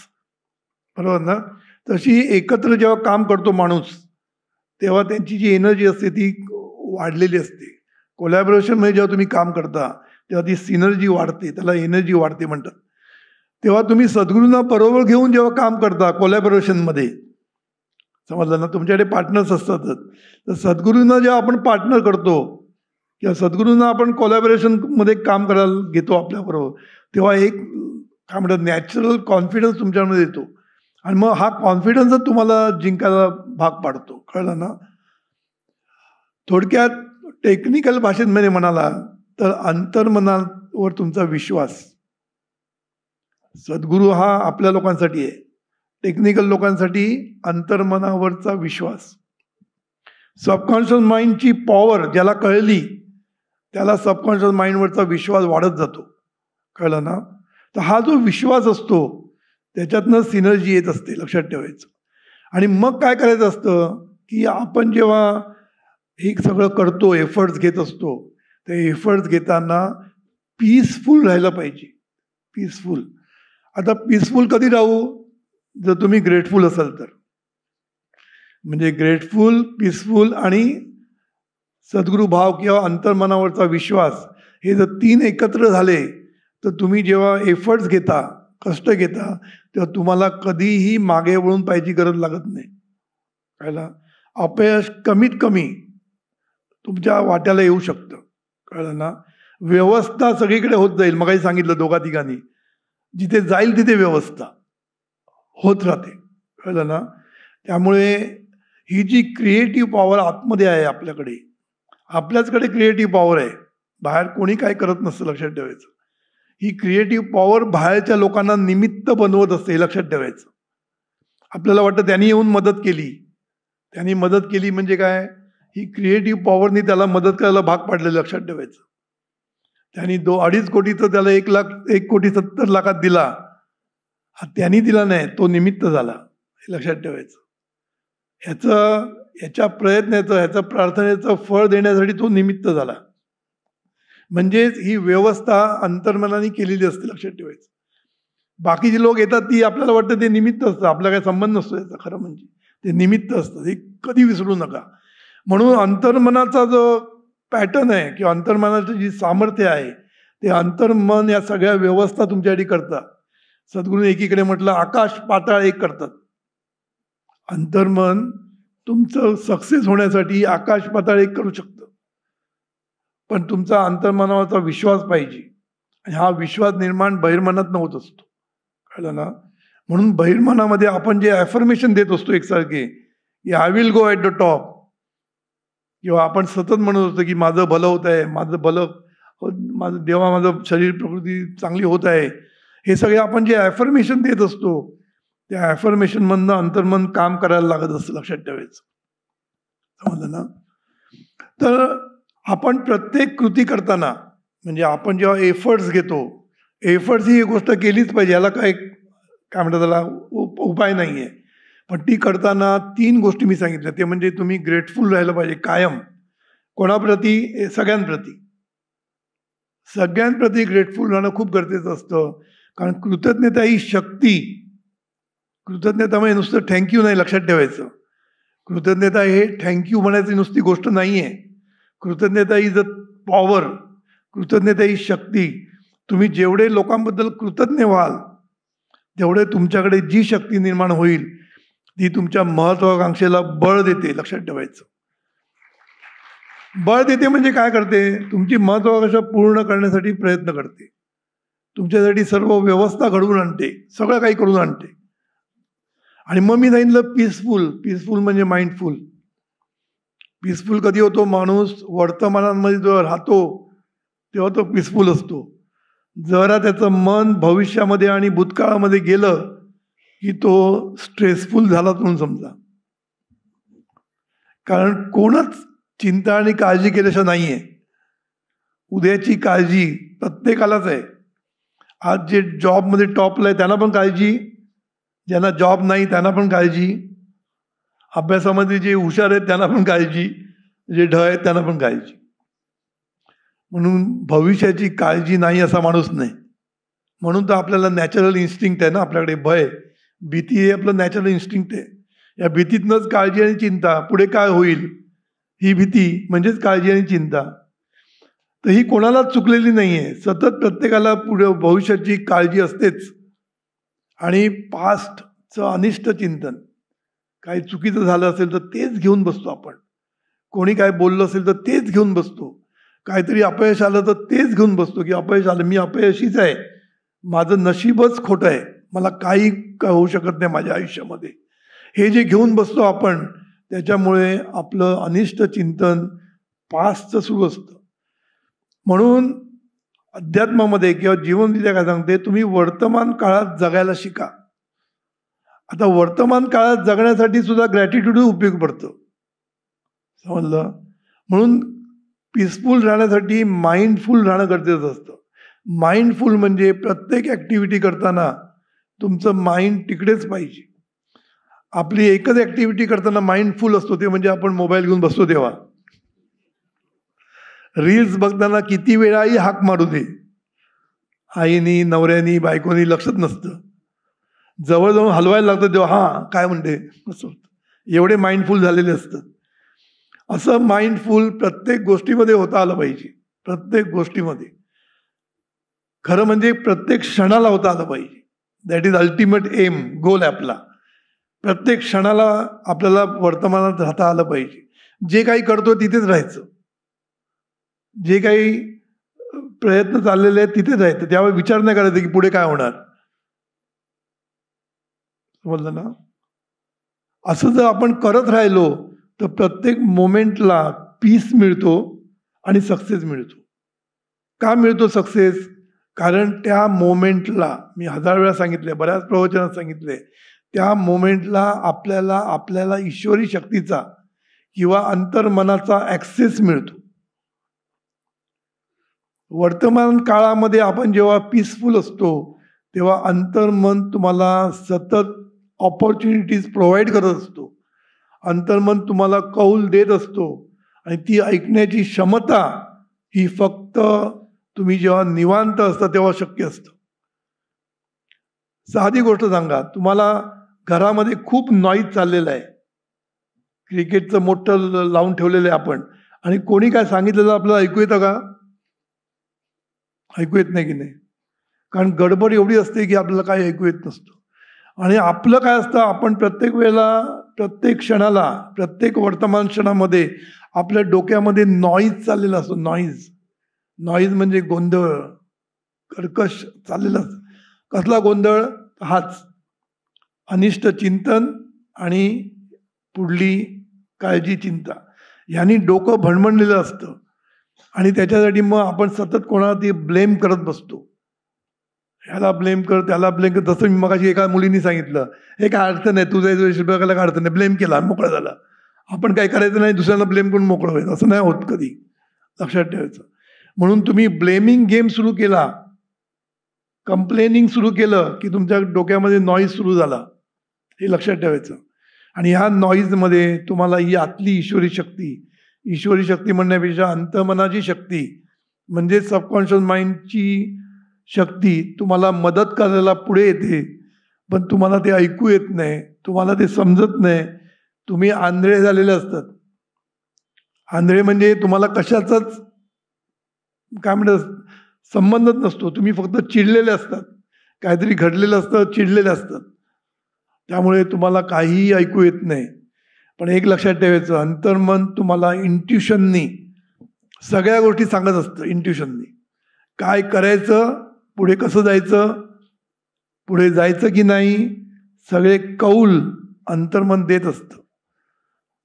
बरोबर ना? तशी एकत्र जेव्हा काम करतो माणूस, तेव्हा त्यांची जी एनर्जी असते ती वाढलेली असते. कोलॅबोरेशनमध्ये जेव्हा तुम्ही काम करता तेव्हा ती सिनर्जी वाढते, त्याला एनर्जी वाढते म्हणतात. तेव्हा तुम्ही सद्गुरूंना बरोबर घेऊन जेव्हा काम करता कोलॅबोरेशनमध्ये, समजलं ना, तुमच्याकडे पार्टनर्स असतातच. तर सद्गुरूंना जेव्हा आपण पार्टनर करतो किंवा सद्गुरूंना आपण कोलॅबोरेशनमध्ये काम करायला घेतो आपल्याबरोबर, तेव्हा एक काय म्हणतात नॅचरल कॉन्फिडन्स तुमच्यामध्ये येतो आणि मग हा कॉन्फिडन्सच तुम्हाला जिंकायला भाग पाडतो. कळलं ना? थोडक्यात टेक्निकल भाषेत मध्ये म्हणाला तर अंतर्मनावर तुमचा विश्वास. सद्गुरू हा आपल्या लोकांसाठी आहे, टेक्निकल लोकांसाठी अंतर्मनावरचा विश्वास. सबकॉन्शियस माइंडची पॉवर ज्याला कळली त्याला सबकॉन्शियस माइंडवरचा विश्वास वाढत जातो. कळलं ना? तर हा जो विश्वास असतो त्याच्यातनं सिनर्जी येत असते, लक्षात ठेवायचं. आणि मग काय करायचं असतं की आपण जेव्हा हे सगळं करतो, एफर्ट्स घेत असतो, ते एफर्ट्स घेताना पीसफुल राहायला पाहिजे. पीसफुल. आता पीसफुल कधी राहू? जर तुम्ही ग्रेटफुल असाल तर. म्हणजे ग्रेटफुल, पीसफुल आणि सद्गुरू भाव किंवा अंतर्मनावरचा विश्वास, हे जर तीन एकत्र झाले तर तुम्ही जेव्हा एफर्ट्स घेता, कष्ट घेता, तेव्हा तुम्हाला कधीही मागे वळून पाहायची गरज लागत नाही. कळलं? अपयश कमीत कमी तुमच्या वाट्याला येऊ शकतं. कळलं ना? व्यवस्था सगळीकडे होत जाईल. मगाही सांगितलं दोघा तिघांनी, जिथे जाईल तिथे व्यवस्था होत राहते. कळलं ना? त्यामुळे ही जी क्रिएटिव्ह पॉवर आतमध्ये आहे आपल्याकडे, आपल्याचकडे क्रिएटिव्ह पॉवर आहे, बाहेर कोणी काय करत नसतं, लक्षात ठेवायचं. ही क्रिएटिव्ह पॉवर बाहेरच्या लोकांना निमित्त बनवत असते, हे लक्षात ठेवायचं. आपल्याला वाटतं त्यांनी येऊन मदत केली, त्यांनी मदत केली म्हणजे काय, ही क्रिएटिव्ह पॉवरनी त्याला मदत करायला भाग पाडले, लक्षात ठेवायचं. त्यांनी 2.5 कोटीचं त्याला 1,70,00,000 दिला, हा त्यांनी दिला नाही, तो निमित्त झाला, हे लक्षात ठेवायचं. ह्याच्या प्रयत्नाचं, ह्याचं प्रार्थनेचं फळ देण्यासाठी तो निमित्त झाला. म्हणजेच ही व्यवस्था अंतर्मनाने केलेली असते, लक्षात ठेवायचं. बाकीचे लोक येतात ती आपल्याला वाटतं ते निमित्त असतं, आपला काही संबंध नसतो याचा, खरं म्हणजे ते निमित्त असतं, हे कधी विसरू नका. म्हणून अंतर्मनाचा जो पॅटर्न आहे किंवा अंतर्मनाची जी सामर्थ्य आहे, ते अंतर्मन या सगळ्या व्यवस्था तुमच्यासाठी करतात. सद्गुरूने एकीकडे म्हटलं आकाश पाताळ एक करतात. अंतर्मन तुमचं सक्सेस होण्यासाठी आकाश पाताळ एक करू शकतं, पण तुमचा अंतर्मनावरचा विश्वास पाहिजे, आणि हा विश्वास निर्माण बहिर्मनात होत असतो, कळलं ना. म्हणून बहिर्मनामध्ये आपण जे ॲफर्मेशन देत असतो एकसारखे, की I will go at the top, किंवा आपण सतत म्हणत असतो की माझं भलं होत आहे, माझं देवा, माझं शरीर प्रकृती चांगली होत आहे, हे सगळे आपण जे ॲफर्मेशन देत असतो, त्या ॲफर्मेशनमधनं अंतर्मन काम करायला लागत असतं, लक्षात ठेवायचं. समजलं ना. तर आपण प्रत्येक कृती करताना, म्हणजे आपण जेव्हा एफर्ट्स घेतो, एफर्ट्स ही गोष्ट केलीच पाहिजे, याला काय म्हणतात त्याला उपाय नाही आहे. पण ती करताना 3 गोष्टी मी सांगितल्या, ते म्हणजे तुम्ही ग्रेटफुल राहिलं पाहिजे कायम. कोणाप्रती? सगळ्यांप्रती ग्रेटफुल राहणं खूप गरजेचं असतं. कारण कृतज्ञता ही शक्ती, कृतज्ञता म्हणजे नुसतं थँक्यू नाही, लक्षात ठेवायचं. कृतज्ञता हे थँक्यू म्हणायची नुसती गोष्ट नाही आहे. कृतज्ञता ही ज पॉवर, कृतज्ञता ही शक्ती. तुम्ही जेवढे लोकांबद्दल कृतज्ञ व्हाल, तेवढे तुमच्याकडे जी शक्ती निर्माण होईल ती तुमच्या महत्वाकांक्षेला बळ देते, लक्षात ठेवायचं. बळ देते म्हणजे काय करते? तुमची महत्वाकांक्षा पूर्ण करण्यासाठी प्रयत्न करते, तुमच्यासाठी सर्व व्यवस्था घडवून आणते, सगळं काही करून आणते. आणि मग मी सांगितलं पीसफुल म्हणजे माइंडफुल. पीसफुल कधी होतो? माणूस वर्तमानामध्ये जो राहतो तेव्हा तो पीसफुल असतो. जरा त्याचं मन भविष्यामध्ये आणि भूतकाळामध्ये गेलं की तो स्ट्रेसफुल झाला म्हणून समजा. कारण कोणच चिंता आणि काळजी केल्याशिवाय नाही आहे. उद्याची काळजी प्रत्येकालाच आहे. आज जे जॉबमध्ये टॉपला आहे त्यांना पण काळजी, ज्यांना जॉब नाही त्यांना पण काळजी, अभ्यासामध्ये जे हुशार आहेत त्यांना पण काळजी, जे ढ आहेत त्यांना पण काळजी. म्हणून भविष्याची काळजी नाही असा माणूस नाही. म्हणून तर आपल्याला नॅचरल इन्स्टिंक्ट आहे ना, आपल्याकडे भय, भीती हे आपलं नॅचरल इन्स्टिंक्ट आहे. या भीतीतनंच काळजी आणि चिंता, पुढे काय होईल ही भीती म्हणजेच काळजी आणि चिंता. तर ही कोणालाच चुकलेली नाही आहे. सतत प्रत्येकाला पुढे भविष्याची काळजी असतेच. आणि पास्टचं अनिष्ट चिंतन, काही चुकीचं झालं असेल तर तेच घेऊन बसतो आपण. कोणी काय बोललं असेल तर तेच घेऊन बसतो. काहीतरी अपयश आलं तर तेच घेऊन बसतो की अपयश आलं, मी अपयशीच आहे, माझं नशीबच खोटं आहे, मला काही होऊ शकत नाही माझ्या आयुष्यामध्ये. हे जे घेऊन बसतो आपण, त्याच्यामुळे आपलं अनिष्ट चिंतन पास्टचं सुरू असतं. म्हणून अध्यात्मामध्ये किंवा जीवनविद्या काय सांगते, तुम्ही वर्तमान काळात जगायला शिका. आता वर्तमान काळात जगण्यासाठी सुद्धा ग्रॅटिट्यूड उपयोग पडतं, समजलं. म्हणून पीसफुल राहण्यासाठी माइंडफुल राहणं गरजेचं असतं. माइंडफुल म्हणजे प्रत्येक ॲक्टिव्हिटी करताना तुमचं माइंड तिकडेच पाहिजे. आपली एकच ॲक्टिव्हिटी करताना माइंडफुल असतो, ते म्हणजे आपण मोबाईल घेऊन बसतो तेव्हा. रील्स बघताना किती वेळाही हाक मारू दे, आईनी, नवऱ्यानी, बायकोनी लक्षच नसतं. जवळजवळ हलवायला लागतं तेव्हा हां काय म्हणते असं होतं. एवढे माइंडफुल झालेले असतात. असं माइंडफुल प्रत्येक गोष्टीमध्ये होता आलं पाहिजे. प्रत्येक गोष्टीमध्ये, खरं म्हणजे प्रत्येक क्षणाला होता आलं पाहिजे. दॅट इज अल्टिमेट एम, गोल आहे आपला. प्रत्येक क्षणाला आपल्याला वर्तमानात राहता आलं पाहिजे. जे काही करतो तिथेच राहायचं, जे काही प्रयत्न चाललेले आहेत तिथेच राहायचं. त्यावेळी विचार नाही करायचा की पुढे काय होणार, समजलं ना. असं जर आपण करत राहिलो तर प्रत्येक मोमेंटला पीस मिळतो आणि सक्सेस मिळतो. का मिळतो सक्सेस? कारण त्या मोमेंटला, मी 1000 वेळा सांगितले, बऱ्याच प्रवचनात सांगितले, त्या मोमेंटला आपल्याला ईश्वरी शक्तीचा किंवा अंतर्मनाचा ॲक्सेस मिळतो. वर्तमान काळामध्ये आपण जेव्हा पीसफुल असतो तेव्हा अंतर्मन तुम्हाला सतत ऑपॉर्च्युनिटीज प्रोव्हाइड करत असतो. अंतर्मन तुम्हाला कौल देत असतो आणि ती ऐकण्याची क्षमता ही फक्त तुम्ही जेव्हा निवांत असता तेव्हा शक्य असतं. साधी गोष्ट सांगा, तुम्हाला घरामध्ये खूप नॉईज चाललेला आहे, क्रिकेटचं मोठं लावून ठेवलेलं आहे आपण, आणि कोणी काय सांगितलेलं आपल्याला ऐकू येतं का? ऐकू येत नाही की नाही? कारण गडबड एवढी असते की आपल्याला काही ऐकू येत नसतं. आणि आपलं काय असतं, आपण प्रत्येक वेळेला, प्रत्येक क्षणाला, प्रत्येक वर्तमान क्षणामध्ये आपल्या डोक्यामध्ये नॉईज चाललेला असतो. नॉईज म्हणजे गोंधळ, कर्कश चाललेला असतो. कसला गोंधळ? हाच अनिष्ट चिंतन आणि पुढली काळजी, चिंता, यांनी डोकं भणभणलेलं असतं. आणि त्याच्यासाठी मग आपण सतत कोणाला ती ब्लेम करत बसतो. ह्याला ब्लेम कर, त्याला ब्लेम कर. तसं मी मगाशी एका मुलीने सांगितलं, हे काय अडचण आहे, तुझ्या शिल्पकाला काय अडचण नाही, ब्लेम केला मोकळा झाला. आपण काय करायचं नाही, दुसऱ्याला ब्लेम करून मोकळं व्हायचं, असं नाही होत कधी, लक्षात ठेवायचं. म्हणून तुम्ही ब्लेमिंग गेम सुरू केला, कंप्लेनिंग सुरू केलं की तुमच्या डोक्यामध्ये नॉईज सुरू झाला, हे लक्षात ठेवायचं. आणि ह्या नॉईजमध्ये तुम्हाला ही आतली ईश्वरी शक्ती म्हणण्यापेक्षा अंतर्मनाची शक्ती म्हणजे सबकॉन्शियस माइंडची शक्ती तुम्हाला मदत करायला पुढे येते. पण तुम्हाला ते ऐकू येत नाही, तुम्हाला ते समजत नाही. तुम्ही आंधळे झालेले असतात. आंधळे म्हणजे तुम्हाला कशाचाच काय म्हणतात संबंधच नसतो. तुम्ही फक्त चिडलेले असतात, काहीतरी घडलेलं असतं, चिडलेले असतात, त्यामुळे तुम्हाला काहीही ऐकू येत नाही. पण एक लक्षात ठेवायचं, अंतर्मन तुम्हाला इंट्युशननी सगळ्या गोष्टी सांगत असतं. इंट्युशननी काय करायचं, पुढे कसं जायचं, पुढे जायचं की नाही, सगळे कौल अंतर्मन देत असतं.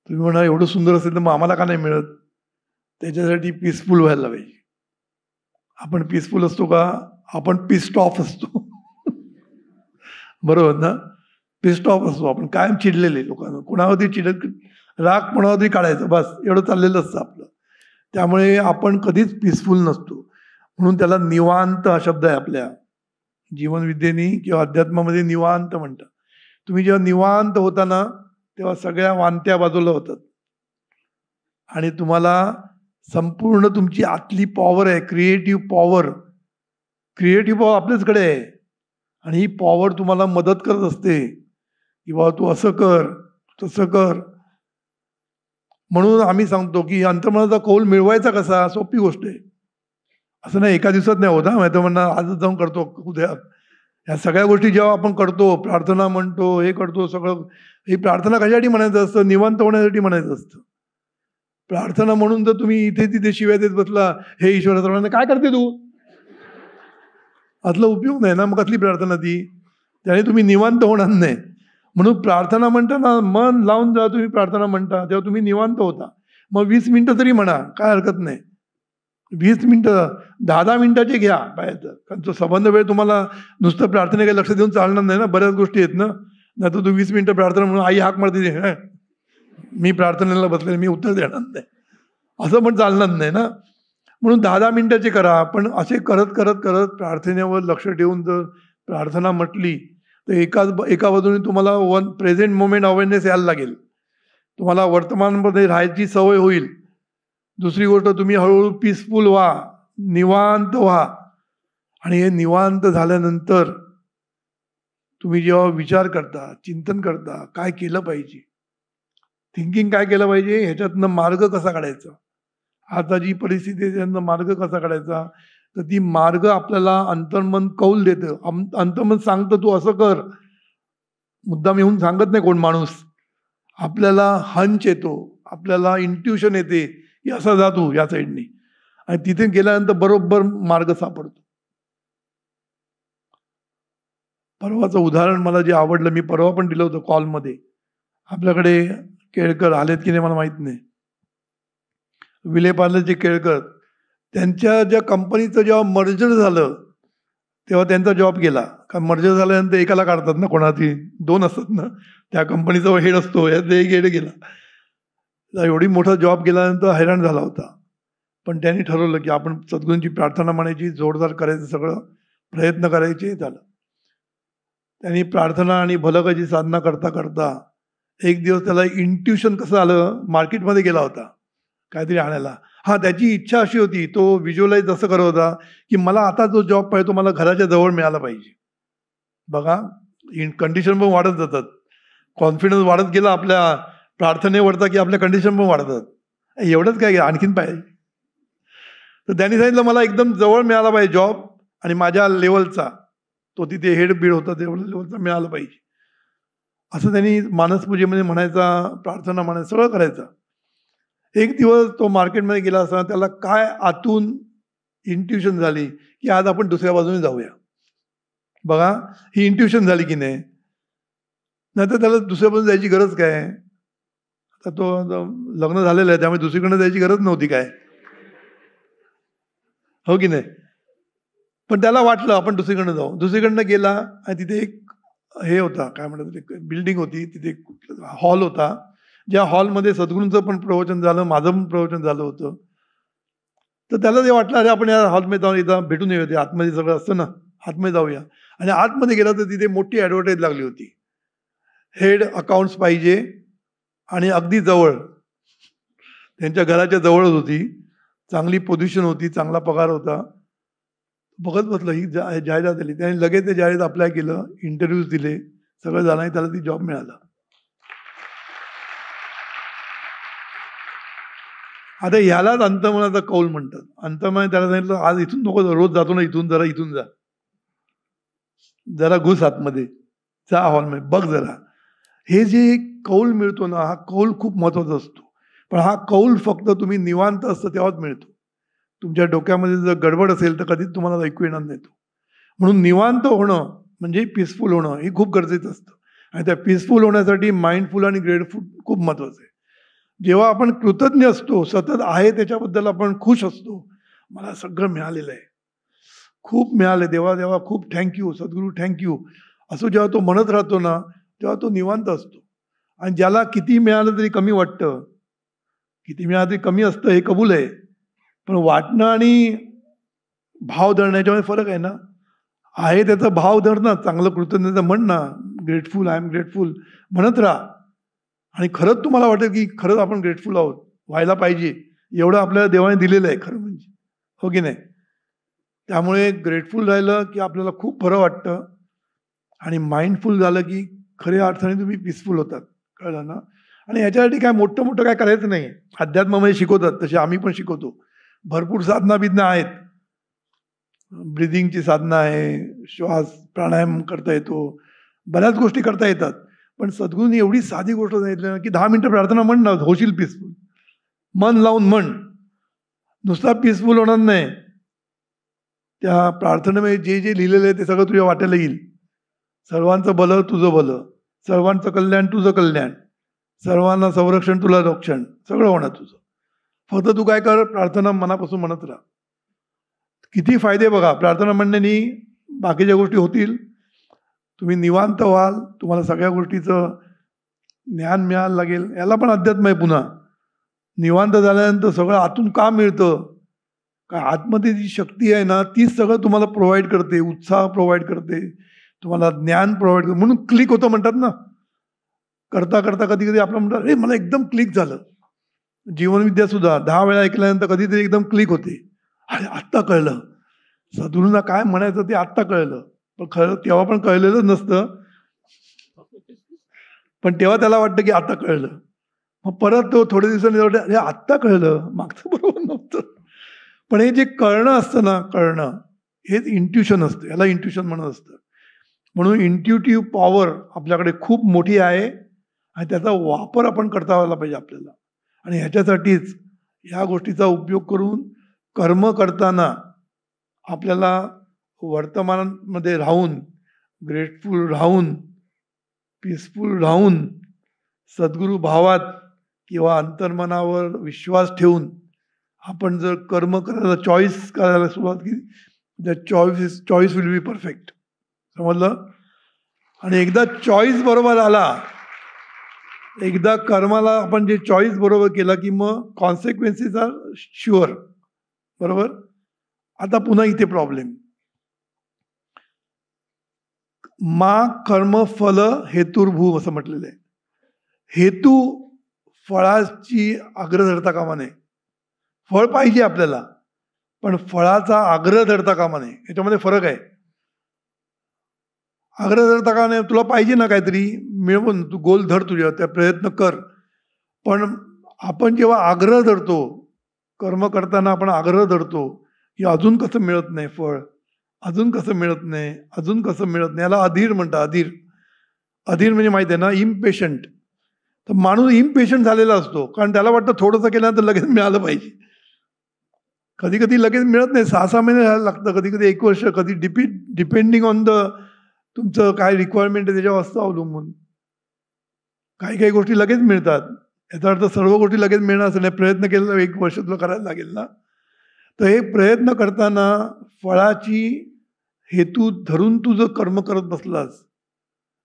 तुम्ही म्हणा एवढं सुंदर असेल तर मग आम्हाला का नाही मिळत? त्याच्यासाठी पीसफुल व्हायला पाहिजे. आपण पीसफुल असतो का? आपण पिस्ड ऑफ असतो. बरोबर ना? पिस्ड ऑफ असतो आपण, कायम चिडलेले लोकांना, कोणावरती राग कोणावरती काढायचं, बस एवढं चाललेलं असतं आपलं. त्यामुळे आपण कधीच पीसफुल नसतो. म्हणून त्याला निवांत हा शब्द आहे आपल्या जीवनविद्येनी किंवा अध्यात्मामध्ये निवांत म्हणतात. तुम्ही जेव्हा निवांत होता ना तेव्हा सगळ्या वांत्या बाजूला होतात आणि तुम्हाला संपूर्ण तुमची आतली पॉवर आहे, क्रिएटिव्ह पॉवर आपल्याचकडे आहे. आणि ही पॉवर तुम्हाला मदत करत असते की बाबा तू असं कर, तसं कर. म्हणून आम्ही सांगतो की अंतर्मनाचा कौल मिळवायचा कसा? सोपी गोष्ट आहे. असं नाही एका दिवसात नाही होत. माहिती म्हणणार आजच जाऊन करतो उद्या. ह्या सगळ्या गोष्टी जेव्हा आपण करतो, प्रार्थना म्हणतो, हे करतो, सगळं, ही प्रार्थना कशासाठी म्हणायचं असतं? निवांत होण्यासाठी म्हणायचं असतं. प्रार्थना म्हणून जर तुम्ही इथे तिथे शिव्या देत बसला, हे ईश्वराचं काय करते तू, असला उपयोग नाही ना. मग कसली प्रार्थना ती? त्याने तुम्ही निवांत होणार नाही. म्हणून प्रार्थना म्हणताना मन लावून जेव्हा तुम्ही प्रार्थना म्हणता तेव्हा तुम्ही निवांत होता. मग 20 मिनिटं तरी म्हणा, काय हरकत नाही. 20 मिनिटं, 10 मिनिटाचे घ्या पाहिजे. कारण तो संबंध वेळ तुम्हाला नुसतं प्रार्थनेकडे लक्ष देऊन चालणार नाही ना, बऱ्याच गोष्टी आहेत ना. नाही तर तू 20 मिनिटं प्रार्थना म्हणून आई हाक मारते, मी प्रार्थनेला बसले, मी उत्तर देणार नाही, असं पण चालणार नाही ना. म्हणून 10 मिनिटाचे करा. पण असे करत करत करत प्रार्थनेवर लक्ष ठेवून जर प्रार्थना म्हटली तर एका बाजूने तुम्हाला प्रेझेंट मोमेंट अवेअरनेस यायला लागेल, तुम्हाला वर्तमानमध्ये राहायची सवय होईल. दुसरी गोष्ट, तुम्ही हळूहळू पीसफुल व्हा, निवांत व्हा. आणि हे निवांत झाल्यानंतर तुम्ही जेव्हा विचार करता, चिंतन करता, काय केलं पाहिजे, थिंकिंग काय केलं पाहिजे, ह्याच्यातनं मार्ग कसा काढायचा, आता जी परिस्थिती आहे त्यातनं मार्ग कसा काढायचा, तर ती मार्ग आपल्याला अंतर्मन कौल देतं. अंतर्मन सांगतं तू असं कर. मुद्दाम येऊन सांगत नाही कोण माणूस. आपल्याला हंच येतो, आपल्याला इंट्युशन येते की असा जा तू या साईडनी, आणि तिथे गेल्यानंतर बरोबर मार्ग सापडतो. परवाचं उदाहरण मला जे आवडलं, मी परवा पण दिलं होतं कॉलमध्ये. आपल्याकडे केळकर आलेत की नाही मला माहित नाही, विलेपार्लेचे केळकर, त्यांच्या ज्या कंपनीचं जेव्हा मर्जर झालं तेव्हा त्यांचा जॉब गेला. कारण मर्जर झाल्यानंतर एकाला काढतात ना, कोणाची 2 असतात ना, त्या कंपनीचा हेड असतो, याचा एक हेड गेला. एवढी मोठा जॉब गेल्यानंतर हैराण झाला होता. पण त्यांनी ठरवलं की आपण सद्गुरूंची प्रार्थना म्हणायची, जोरदार करायचं, सगळं प्रयत्न करायचे. झालं. त्यांनी प्रार्थना आणि भलकाची साधना करता करता एक दिवस त्याला इंट्युशन कसं आलं, मार्केटमध्ये गेला होता काहीतरी आणायला. त्याची इच्छा अशी होती, तो व्हिज्युअलाइज असं करत होता की मला आता जो जॉब पाहिजे तो मला घराच्या जवळ मिळाला पाहिजे. बघा, कंडिशन पण वाढत जातात, कॉन्फिडन्स वाढत गेला आपल्या प्रार्थनेवरचा की आपल्या कंडिशन पण वाढतात. एवढंच काय, आणखीन पाहिजे. तर त्यांनी सांगितलं मला एकदम जवळ मिळाला पाहिजे जॉब, आणि माझ्या लेवलचा, तो तिथे हेड बीड होता तेवढ्या लेवलचा मिळाला पाहिजे. असं त्यांनी मानसपूजेमध्ये म्हणायचा, प्रार्थना म्हणायचं, सगळं करायचं. एक दिवस तो मार्केटमध्ये गेला असता, त्याला काय आतून इंट्युशन झाली की आज आपण दुसऱ्या बाजूने जाऊया. बघा, ही इंट्युशन झाली की नाही, नाहीतर त्याला दुसऱ्या बाजूने जायची गरज काय. तर तो लग्न झालेलं आहे त्यामुळे दुसरीकडनं जायची गरज नव्हती काय, हो की नाही. पण त्याला वाटलं आपण दुसरीकडनं जाऊ. दुसरीकडनं गेला आणि तिथे एक हे होता, काय म्हणतात, एक बिल्डिंग होती, तिथे हॉल होता. ज्या हॉलमध्ये सद्गुरूंचं पण प्रवचन झालं, माझं पण प्रवचन झालं होतं. तर त्याला ते वाटलं अरे आपण या हॉलमध्ये जाऊन एकदा भेटून येऊया, ते आतमध्ये सगळं असतं ना, आतमध्ये जाऊया. आणि आतमध्ये गेला तर तिथे मोठी ॲडव्हर्टाईज लागली होती, हेड अकाउंट्स पाहिजे, आणि अगदी जवळ, त्यांच्या घराच्या जवळच होती, चांगली पोझिशन होती, चांगला पगार होता. बघत बसलं, ही जाहिरात आली. त्याने लगेच ते जाहिरात अप्लाय केलं, इंटरव्ह्यूज दिले, सगळं झालं आणि त्याला ती जॉब मिळाला. आता ह्यालाच अंतर्मनाचा कौल म्हणतात. अंतर्मनाने त्याला सांगितलं आज इथून नको, रोज जातो ना इथून, जरा इथून जरा घुस आतमध्ये, जा हॉलमध्ये, बघ जरा. हे जे कौल मिळतो ना, हा कौल खूप महत्वाचा असतो. पण हा कौल फक्त तुम्ही निवांत असतं तेव्हाच मिळतो. तुमच्या डोक्यामध्ये जर गडबड असेल तर कधीच तुम्हाला ऐकू येणार नाही तो. म्हणून निवांत होणं म्हणजे पीसफुल होणं हे खूप गरजेचं असतं. आणि त्या पीसफुल होण्यासाठी माइंडफुल आणि ग्रेटफुल खूप महत्वाचं आहे. जेव्हा आपण कृतज्ञ असतो, सतत आहे त्याच्याबद्दल आपण खुश असतो, मला सगळं मिळालेलं आहे, खूप मिळालं, देवा देवा खूप थँक्यू, सद्गुरू थँक्यू, असं जेव्हा तो म्हणत राहतो ना, तेव्हा तो निवांत असतो. आणि ज्याला किती मिळालं तरी कमी वाटतं, किती मिळालं तरी कमी असतं हे कबूल आहे, पण वाटणं आणि भाव धरणं याच्यामध्ये फरक आहे ना. आहे त्याचा भाव धर ना, चांगलं कृतज्ञता म्हण ना, ग्रेटफुल, आय एम ग्रेटफुल म्हणत राहा. आणि खरंच तुम्हाला वाटेल की खरंच आपण ग्रेटफुल आहोत, व्हायला पाहिजे, एवढं आपल्याला देवाने दिलेलं आहे खरं म्हणजे, हो की नाही. त्यामुळे ग्रेटफुल राहिलं की आपल्याला खूप बरं वाटतं, आणि माइंडफुल झालं की खऱ्या अर्थाने तुम्ही पीसफुल होतात, कळलं ना. आणि ह्याच्यासाठी काय मोठं मोठं काय करायचं नाही. अध्यात्मामध्ये शिकवतात तसे आम्ही पण शिकवतो, भरपूर साधना बिधना आहेत. ब्रिदिंगची साधना आहे, श्वास प्राणायाम करता येतो, बऱ्याच गोष्टी करता येतात. पण सद्गुरूंनी एवढी साधी गोष्ट सांगितली ना की 10 मिनिटं प्रार्थना म्हण ना, होशील पीसफुल. मन लावून म्हण, नुसता पीसफुल होणार नाही, त्या प्रार्थनेमध्ये जे जे लिहिलेलं आहे ते सगळं तुझ्या वाट्याला येईल. सर्वांचं भलं तुझं भलं, सर्वांचं कल्याण तुझं कल्याण, सर्वांना संरक्षण तुला रक्षण, सगळं होणार तुझं. फक्त तू काय कर, प्रार्थना मनापासून म्हणत राहा. किती फायदे बघा प्रार्थना म्हणण्याने. बाकीच्या गोष्टी होतील, तुम्ही निवांत व्हाल, तुम्हाला सगळ्या गोष्टीचं ज्ञान मिळायला लागेल. याला पण अध्यात्म आहे. पुन्हा निवांत झाल्यानंतर सगळं आतून का मिळतं, का आतमध्ये जी शक्ती आहे ना तीच सगळं तुम्हाला प्रोव्हाइड करते, उत्साह प्रोव्हाइड करते, तुम्हाला ज्ञान प्रोव्हाइड करते. म्हणून क्लिक होतं म्हणतात ना, करता करता कधी कधी आपलं म्हणतात अरे मला एकदम क्लिक झालं. जीवनविद्या सुद्धा 10 वेळा ऐकल्यानंतर कधीतरी एकदम क्लिक होते. अरे आत्ता कळलं, सद्गुरूंना काय म्हणायचं ते आत्ता कळलं. पण खरं तेव्हा पण कळलेलंच नसतं, पण तेव्हा त्याला वाटतं की आता कळलं. मग परत तो थोड्या दिवसांनी वाटतं अरे आत्ता कळलं, मागचं बरोबर नव्हतं. पण हे जे कळणं असतं ना, कळणं हेच इंट्युशन असतं, याला इंट्युशन म्हणत असतं. म्हणून इंट्युटिव्ह पॉवर आपल्याकडे खूप मोठी आहे आणि त्याचा वापर आपण करता आला पाहिजे आपल्याला. आणि ह्याच्यासाठीच ह्या गोष्टीचा उपयोग करून कर्म करताना आपल्याला वर्तमानामध्ये राहून, ग्रेटफुल राहून, पीसफुल राहून, सद्गुरू भावात किंवा अंतर्मनावर विश्वास ठेवून आपण जर कर्म करायला चॉईस करायला सुरुवात केली the choice will be perfect. समजलं. आणि एकदा चॉईस बरोबर आला, एकदा कर्माला आपण जे चॉईस बरोबर केला की मग कॉन्सिक्वेन्सेस आर शुअर. बरोबर. आता पुन्हा इथे प्रॉब्लेम. मा कर्म फल हेतुर्भूव असं म्हटलेलं आहे. हेतू फळाची आग्रह धरता कामा नये. फळ पाहिजे आपल्याला, पण फळाचा आग्रह धरता कामा नये. याच्यामध्ये फरक आहे. आग्रह धरता कामा नये. तुला पाहिजे ना काहीतरी मिळवून, तू गोल धर, तुझ्या त्या प्रयत्न कर. पण आपण जेव्हा आग्रह धरतो, कर्म करताना आपण आग्रह धरतो की अजून कसं मिळत नाही फळ, अजून कसं मिळत नाही, अजून कसं मिळत नाही. याला अधीर म्हणतात. अधीर. अधीर म्हणजे माहिती आहे ना, इम्पेशंट. तर माणूस इम्पेशंट झालेला असतो, कारण त्याला वाटतं थोडंसं केल्यानंतर लगेच मिळालं पाहिजे. कधी कधी लगेच मिळत नाही, 6-6 महिने राहायला लागतं, कधी कधी 1 वर्ष, कधी डिपेंडिंग ऑन द तुमचं काय रिक्वायरमेंट आहे त्याच्यावर असतं अवलंबून. काही काही गोष्टी लगेच मिळतात. याचा अर्थ सर्व गोष्टी लगेच मिळणार असं नाही. प्रयत्न केला तर 1 वर्ष तुला करायला लागेल ना. तर हे प्रयत्न करताना फळाची हेतू धरून तू जर कर्म करत बसलास,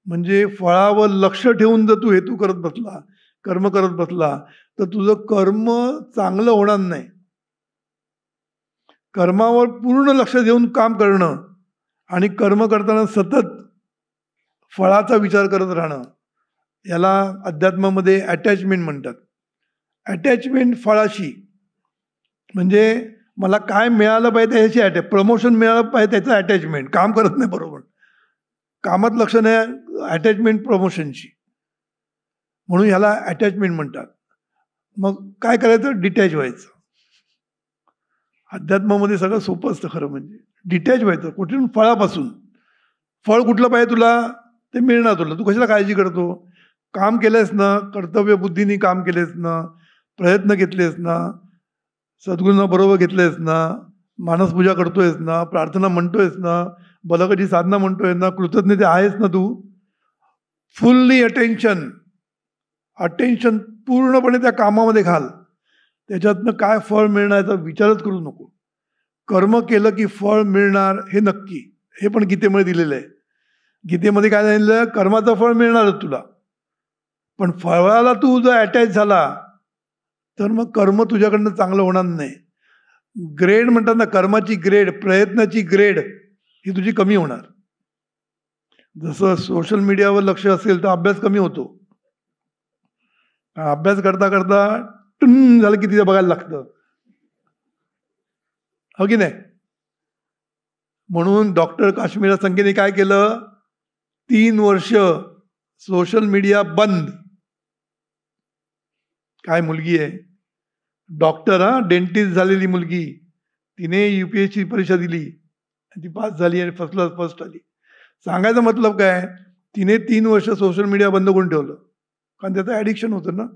म्हणजे फळावर लक्ष ठेवून जर तू हेतू करत बसला, कर्म करत बसला, तर तुझं कर्म चांगलं होणार नाही. कर्मावर पूर्ण लक्ष देऊन काम करणं आणि कर्म करताना सतत फळाचा विचार करत राहणं, याला अध्यात्मामध्ये अटॅचमेंट म्हणतात. अटॅचमेंट फळाशी म्हणजे मला काय मिळालं पाहिजे त्याची प्रमोशन मिळालं पाहिजे त्याचं अटॅचमेंट. काम करत नाही बरोबर, कामात लक्ष नाही, अटॅचमेंट प्रमोशनची. म्हणून ह्याला अटॅचमेंट म्हणतात. मग काय करायचं? डिटॅच व्हायचं. अध्यात्मामध्ये सगळं सोपं असतं खरं म्हणजे. डिटॅच व्हायचं कुठून? फळापासून. फळ कुठलं पाहिजे तुला ते मिळणार तुला. तू कशाला काळजी करतो? काम केलेस ना, कर्तव्य बुद्धीने काम केलेस ना, प्रयत्न घेतलेस ना, सद्गुरूंना बरोबर घेतलेस ना, मानसपूजा करतोयस ना, प्रार्थना म्हणतोयस ना, बलकची साधना म्हणतोय ना, कृतज्ञते आहेस ना तू. फुल्ली अटेन्शन पूर्णपणे त्या कामामध्ये घाल. त्याच्यातनं काय फळ मिळणार याचा विचारच करू नको. कर्म केलं की फळ मिळणार हे नक्की. हे पण गीतेमध्ये दिलेलं आहे. गीतेमध्ये काय सांगितलं? कर्माचं फळ मिळणारच तुला, पण फळाला तू जर अटॅच झाला तर मग कर्म तुझ्याकडनं चांगलं होणार नाही. ग्रेड म्हणतात ना, कर्माची ग्रेड, प्रयत्नाची ग्रेड ही तुझी कमी होणार. जसं सोशल मीडियावर लक्ष असेल तर अभ्यास कमी होतो. अभ्यास करता करता टुन झालं की तिथे बघायला लागतं, हो की नाही. म्हणून डॉक्टर काश्मीरा संख्येने काय केलं? 3 वर्ष सोशल मीडिया बंद. काय मुलगी आहे, डॉक्टर, डेंटिस्ट झालेली मुलगी, तिने UPSC परीक्षा दिली, ती पास झाली आणि फर्स्ट आली. सांगायचं मतलब काय? तिने 3 वर्ष सोशल मीडिया बंद करून ठेवलं, कारण त्याचं ॲडिक्शन होतं ना.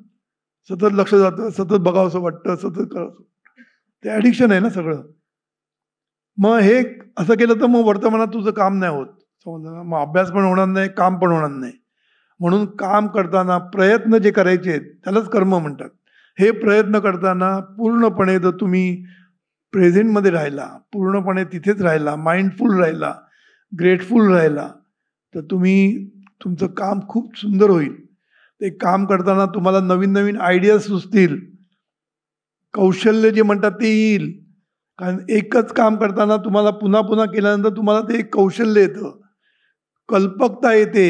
सतत लक्ष जातं, सतत बघावंसं वाटतं, सतत करावं. ते ॲडिक्शन आहे ना सगळं. मग हे असं केलं तर मग वर्तमानात तुझं काम नाही होत, समजलं ना. मग अभ्यास पण होणार नाही, काम पण होणार नाही. म्हणून काम करताना प्रयत्न जे करायचे आहेत त्यालाच कर्म म्हणतात. हे प्रयत्न करताना पूर्णपणे जर तुम्ही प्रेझेंटमध्ये राहिला, पूर्णपणे तिथेच राहिला, माइंडफुल राहिला, ग्रेटफुल राहिला, तर तुमचं काम खूप सुंदर होईल. ते काम करताना तुम्हाला नवीन नवीन आयडियाज सुचतील, कौशल्य जे म्हणतात ते येईल. कारण एकच काम करताना तुम्हाला पुन्हा पुन्हा केल्यानंतर तुम्हाला ते एक कौशल्य येतं, कल्पकता येते,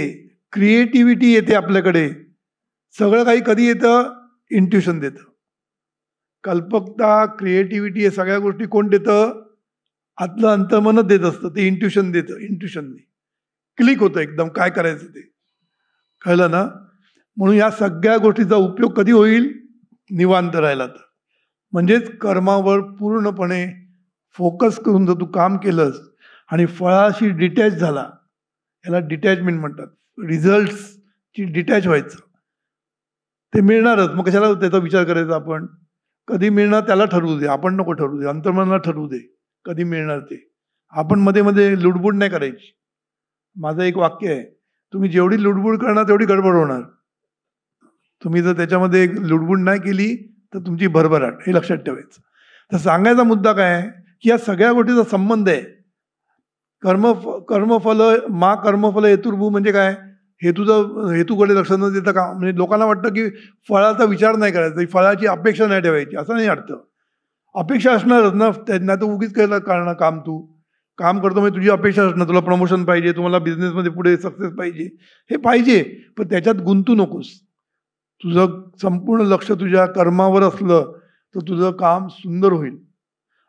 क्रिएटिव्हिटी येते आपल्याकडे. सगळं काही कधी येतं? इंट्युशन देतं. कल्पकता, क्रिएटिव्हिटी, हे सगळ्या गोष्टी कोण देतं? आतलं अंतर्मनच देत असतं. ते इंट्युशन देतं. इंट्युशनने क्लिक होतं एकदम काय करायचं ते, कळलं ना. म्हणून या सगळ्या गोष्टीचा उपयोग कधी होईल? निवांत राहिला तर. म्हणजेच कर्मावर पूर्णपणे फोकस करून जर तू काम केलंस आणि फळाशी डिटॅच झाला, याला डिटॅचमेंट म्हणतात. रिझल्ट्सची डिटॅच व्हायचं, ते मिळणारच. मग कशाला त्याचा विचार करायचा आपण? कधी मिळणार त्याला ठरवू दे, आपण नको ठरवू दे. अंतर्मनाला ठरवू दे कधी मिळणार ते. आपण मध्ये मध्ये लुडबुड नाही करायची. माझं एक वाक्य आहे, तुम्ही जेवढी लुडबुड करणार तेवढी गडबड होणार. तुम्ही जर त्याच्यामध्ये लुडबुड नाही केली तर तुमची भरभराट, हे लक्षात ठेवायचं. तर सांगायचा मुद्दा काय आहे की या सगळ्या गोष्टीचा संबंध आहे. कर्मफल मा कर्मफल हेतुर्भू म्हणजे काय, हेतूकडे लक्ष न देता का, म्हणजे लोकांना वाटतं की फळाचा विचार नाही करायचा, फळाची अपेक्षा नाही ठेवायची, असं नाही अर्थ. अपेक्षा असणारच ना, त्यांना तर उगीच केलं कारण काम करतो म्हणजे तुझी अपेक्षा असणार, तुला प्रमोशन पाहिजे, तुम्हाला बिझनेसमध्ये पुढे सक्सेस पाहिजे, हे पाहिजे, पण त्याच्यात गुंतू नकोस. तुझं संपूर्ण लक्ष तुझ्या कर्मावर असलं तर तुझं काम सुंदर होईल,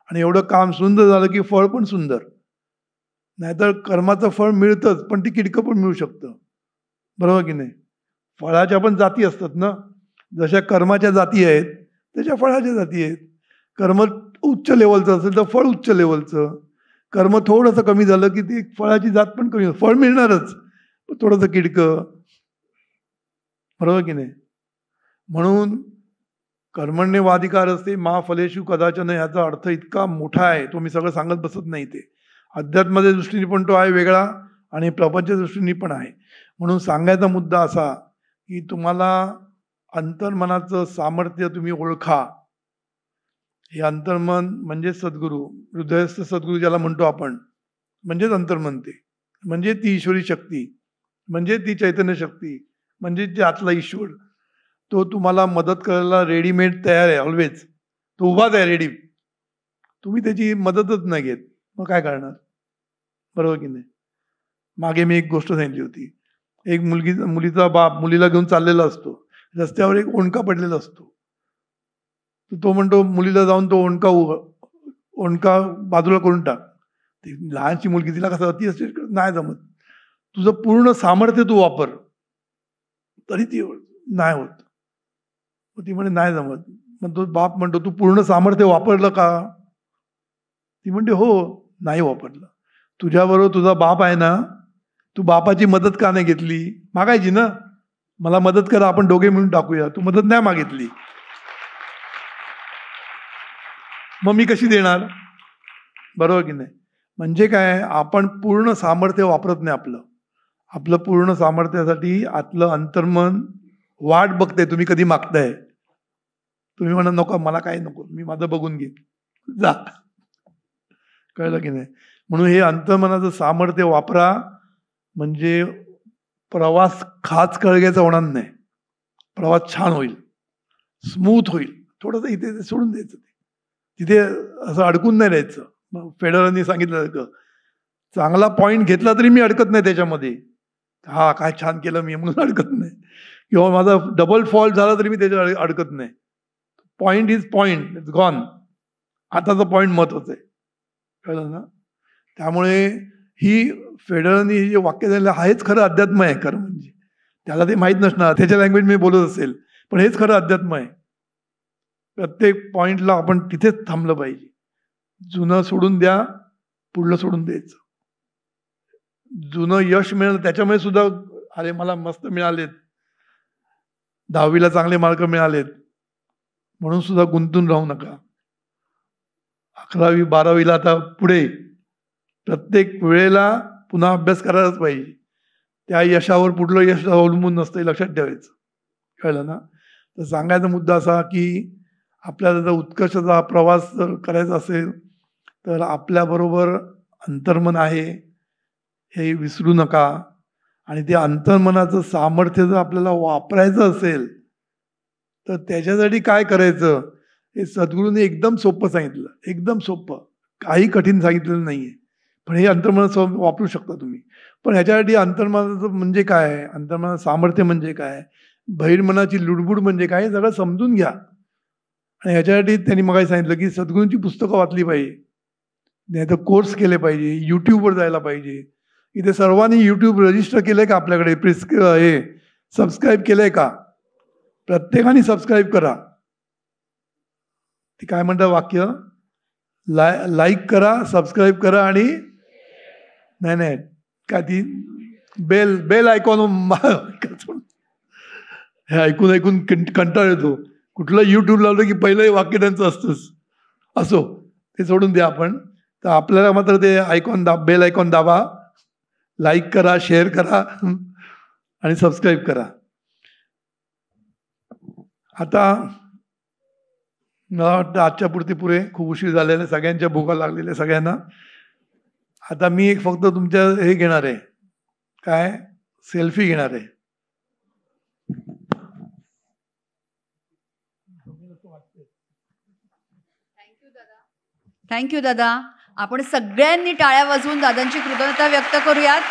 आणि एवढं काम सुंदर झालं की फळ पण सुंदर. नाहीतर कर्माचं फळ मिळतंच, पण ती किडकं पण मिळू शकतं, बरोबर की नाही. फळाच्या पण जाती असतात ना, जशा कर्माच्या जाती आहेत त्याच्या फळाच्या जाती आहेत. कर्म उच्च लेवलचं असेल तर फळ उच्च लेवलचं, कर्म थोडंसं कमी झालं की ती फळाची जात पण कमी, फळ मिळणारच पण थोडंसं किडकं, बरोबर की नाही. म्हणून कर्मण्येवाधिकार असते मा फलेषु कदाचन, याचा अर्थ इतका मोठा आहे, तो मी सगळं सांगत बसत नाही. ते अध्यात्माच्या दृष्टीने पण तो आहे वेगळा आणि प्रपंच्या दृष्टीने पण आहे. म्हणून सांगायचा मुद्दा असा की तुम्हाला अंतर्मनाचं सामर्थ्य तुम्ही ओळखा. हे अंतर्मन म्हणजे सद्गुरू, हृदयस्थ सद्गुरू ज्याला म्हणतो आपण, म्हणजेच अंतर्मन, ते म्हणजे ती ईश्वरी शक्ती, म्हणजे ती चैतन्य शक्ती, म्हणजे जे आतला ईश्वर, तो तुम्हाला मदत करायला रेडीमेड तयार आहे ऑलवेज. तो उभाच आहे रेडी, तुम्ही त्याची मदतच नाही घेत, मग काय करणार, बरोबर की नाही. मागे मी एक गोष्ट सांगितली होती, एक मुलीचा बाप मुलीला घेऊन चाललेला असतो, रस्त्यावर एक ओंडका पडलेला असतो, तो म्हणतो मुलीला जाऊन तो ओंडका बाजूला करून टाक. ती लहानशी मुलगी, तिला कसं अति असते, नाही जमत, तुझं पूर्ण सामर्थ्य तू वापर, तरी ती नाही होत. ती म्हणे नाही जमत. मग तो बाप म्हणतो तू पूर्ण सामर्थ्य वापरलं का. ती म्हणते हो. नाही वापरलं. तुझ्याबरोबर तुझा बाप आहे ना, तू बापाची मदत का नाही घेतली, मागायची ना, मला मदत करा आपण दोघे मिळून टाकूया, तू मदत नाही मागितली, मग मी कशी देणार, बरोबर की नाही. म्हणजे काय, आपण पूर्ण सामर्थ्य वापरत नाही. आपलं पूर्ण सामर्थ्यासाठी आतलं अंतर्मन वाट बघते, तुम्ही कधी मागताय. तुम्ही म्हणा नको मला काय नको, मी माझं बघून घेईन, जा, कळलं की नाही. म्हणून हे अंतर्मनाचं सामर्थ्य वापरा, म्हणजे प्रवास खाच कळग्याचा होणार नाही, प्रवास छान होईल, स्मूथ होईल. थोडंसं इथे सोडून द्यायचं, तिथे असं अडकून नाही राहायचं. फेडररनी सांगितलं का, चांगला पॉईंट घेतला तरी मी अडकत नाही त्याच्यामध्ये, हा काय छान केलं मी म्हणून अडकत नाही, किंवा माझा डबल फॉल्ट झाला तरी मी त्याच्यावर अडकत नाही. Point is point, it's gone. आताचा पॉईंट महत्वाचा आहे, कळलं ना. त्यामुळे ही फेडररनी हे जे वाक्य झालेलं हेच खरं अध्यात्म आहे. खरं म्हणजे त्याला ते माहीत नसणार, त्याच्या लँग्वेज मी बोलत असेल, पण हेच खरं अध्यात्म आहे. प्रत्येक पॉईंटला आपण तिथेच थांबलं पाहिजे. जुनं सोडून द्या, पुढलं सोडून द्यायचं. जुनं यश मिळालं त्याच्यामुळे सुद्धा, अरे मला मस्त मिळालेत, 10वीला चांगले मार्क मिळालेत म्हणून सुद्धा गुंतून राहू नका. 11वी 12वीला आता पुढे प्रत्येक वेळेला पुन्हा अभ्यास करायलाच पाहिजे. त्या यशावर पुढलं यश अवलंबून नसतं, लक्षात ठेवायचं, कळलं ना. तर सांगायचा मुद्दा असा की आपल्याला जर उत्कर्षाचा प्रवास जर करायचा असेल तर आपल्याबरोबर अंतर्मन आहे हे विसरू नका. आणि ते अंतर्मनाचं सामर्थ्य जर आपल्याला वापरायचं असेल तर त्याच्यासाठी काय करायचं हे सद्गुरूंनी एकदम सोपं सांगितलं, एकदम सोपं, काही कठीण सांगितलेलं नाही आहे. पण हे अंतर्मनाचं वापरू शकता तुम्ही. पण ह्याच्यासाठी अंतर्मनाचं म्हणजे काय, अंतर्मनाचं सामर्थ्य म्हणजे काय, बहिर्मनाची लुडबुड म्हणजे काय, हे सगळं समजून घ्या. आणि ह्याच्यासाठी त्यांनी मगाशी सांगितलं की सद्गुरूंची पुस्तकं वाचली पाहिजे, नाही तर कोर्स केले पाहिजे, यूट्यूबवर जायला पाहिजे. इथे सर्वांनी यूट्यूब रजिस्टर केलंय का आपल्याकडे, हे सबस्क्राईब केलंय का, प्रत्येकाने सबस्क्राईब करा. ती काय म्हणतात वाक्य, लाईक करा, सबस्क्राईब करा आणि नाही काय ती बेल आयकॉन. हे ऐकून कंटाळ येतो. कुठलं यूट्यूब लावलं की पहिलं वाक्य त्यांचं असतंच. असो, ते सोडून द्या आपण. तर आपल्याला मात्र ते बेल आयकॉन दाबा, लाईक करा, शेअर करा आणि सबस्क्राईब करा. आता मला वाटतं आजच्या पुरती पुरे. खूप उशीर झालेला आहे, सगळ्यांच्या भुका लागलेल्या सगळ्यांना. आता मी एक फक्त तुमच्या हे घेणार आहे, काय सेल्फी घेणार आहे. थँक्यू दादा. आपण सगळ्यांनी टाळ्या वाजवून दादांची कृतज्ञता व्यक्त करूयात.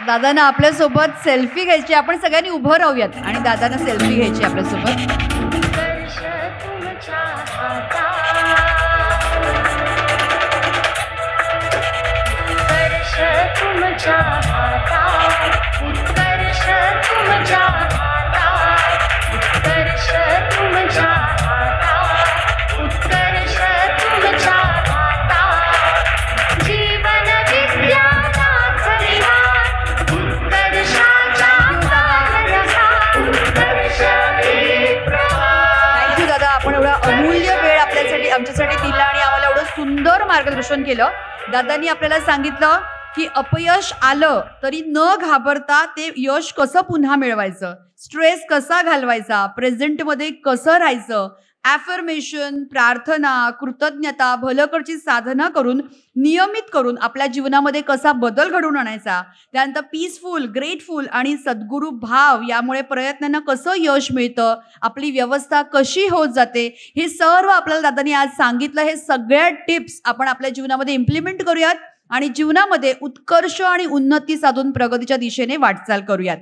दादांना आपल्यासोबत सेल्फी घ्यायची. आपण सगळ्यांनी उभं राहूयात आणि दादांना सेल्फी घ्यायची आपल्यासोबत. अमूल्य वेळ आपल्यासाठी आमच्यासाठी दिला आणि आम्हाला एवढं सुंदर मार्गदर्शन केलं. दादांनी आपल्याला सांगितलं की अपयश आलं तरी न घाबरता ते यश कसं पुन्हा मिळवायचं, स्ट्रेस कसा घालवायचा, प्रेझेंटमध्ये कसं राहायचं, ॲफर्मेशन, प्रार्थना, कृतज्ञता, भलकडची साधना करून नियमित करून आपल्या जीवनामध्ये कसा बदल घडवून आणायचा, त्यानंतर पीसफुल, ग्रेटफुल आणि सद्गुरू भाव यामुळे प्रयत्नांना कसं यश मिळतं, आपली व्यवस्था कशी होत जाते, हे सर्व आपल्याला दादांनी आज सांगितलं. हे सगळ्या टिप्स आपण आपल्या जीवनामध्ये इम्प्लिमेंट करूयात आणि जीवनामध्ये उत्कर्ष आणि उन्नती साधून प्रगतीच्या दिशेने वाटचाल करूयात.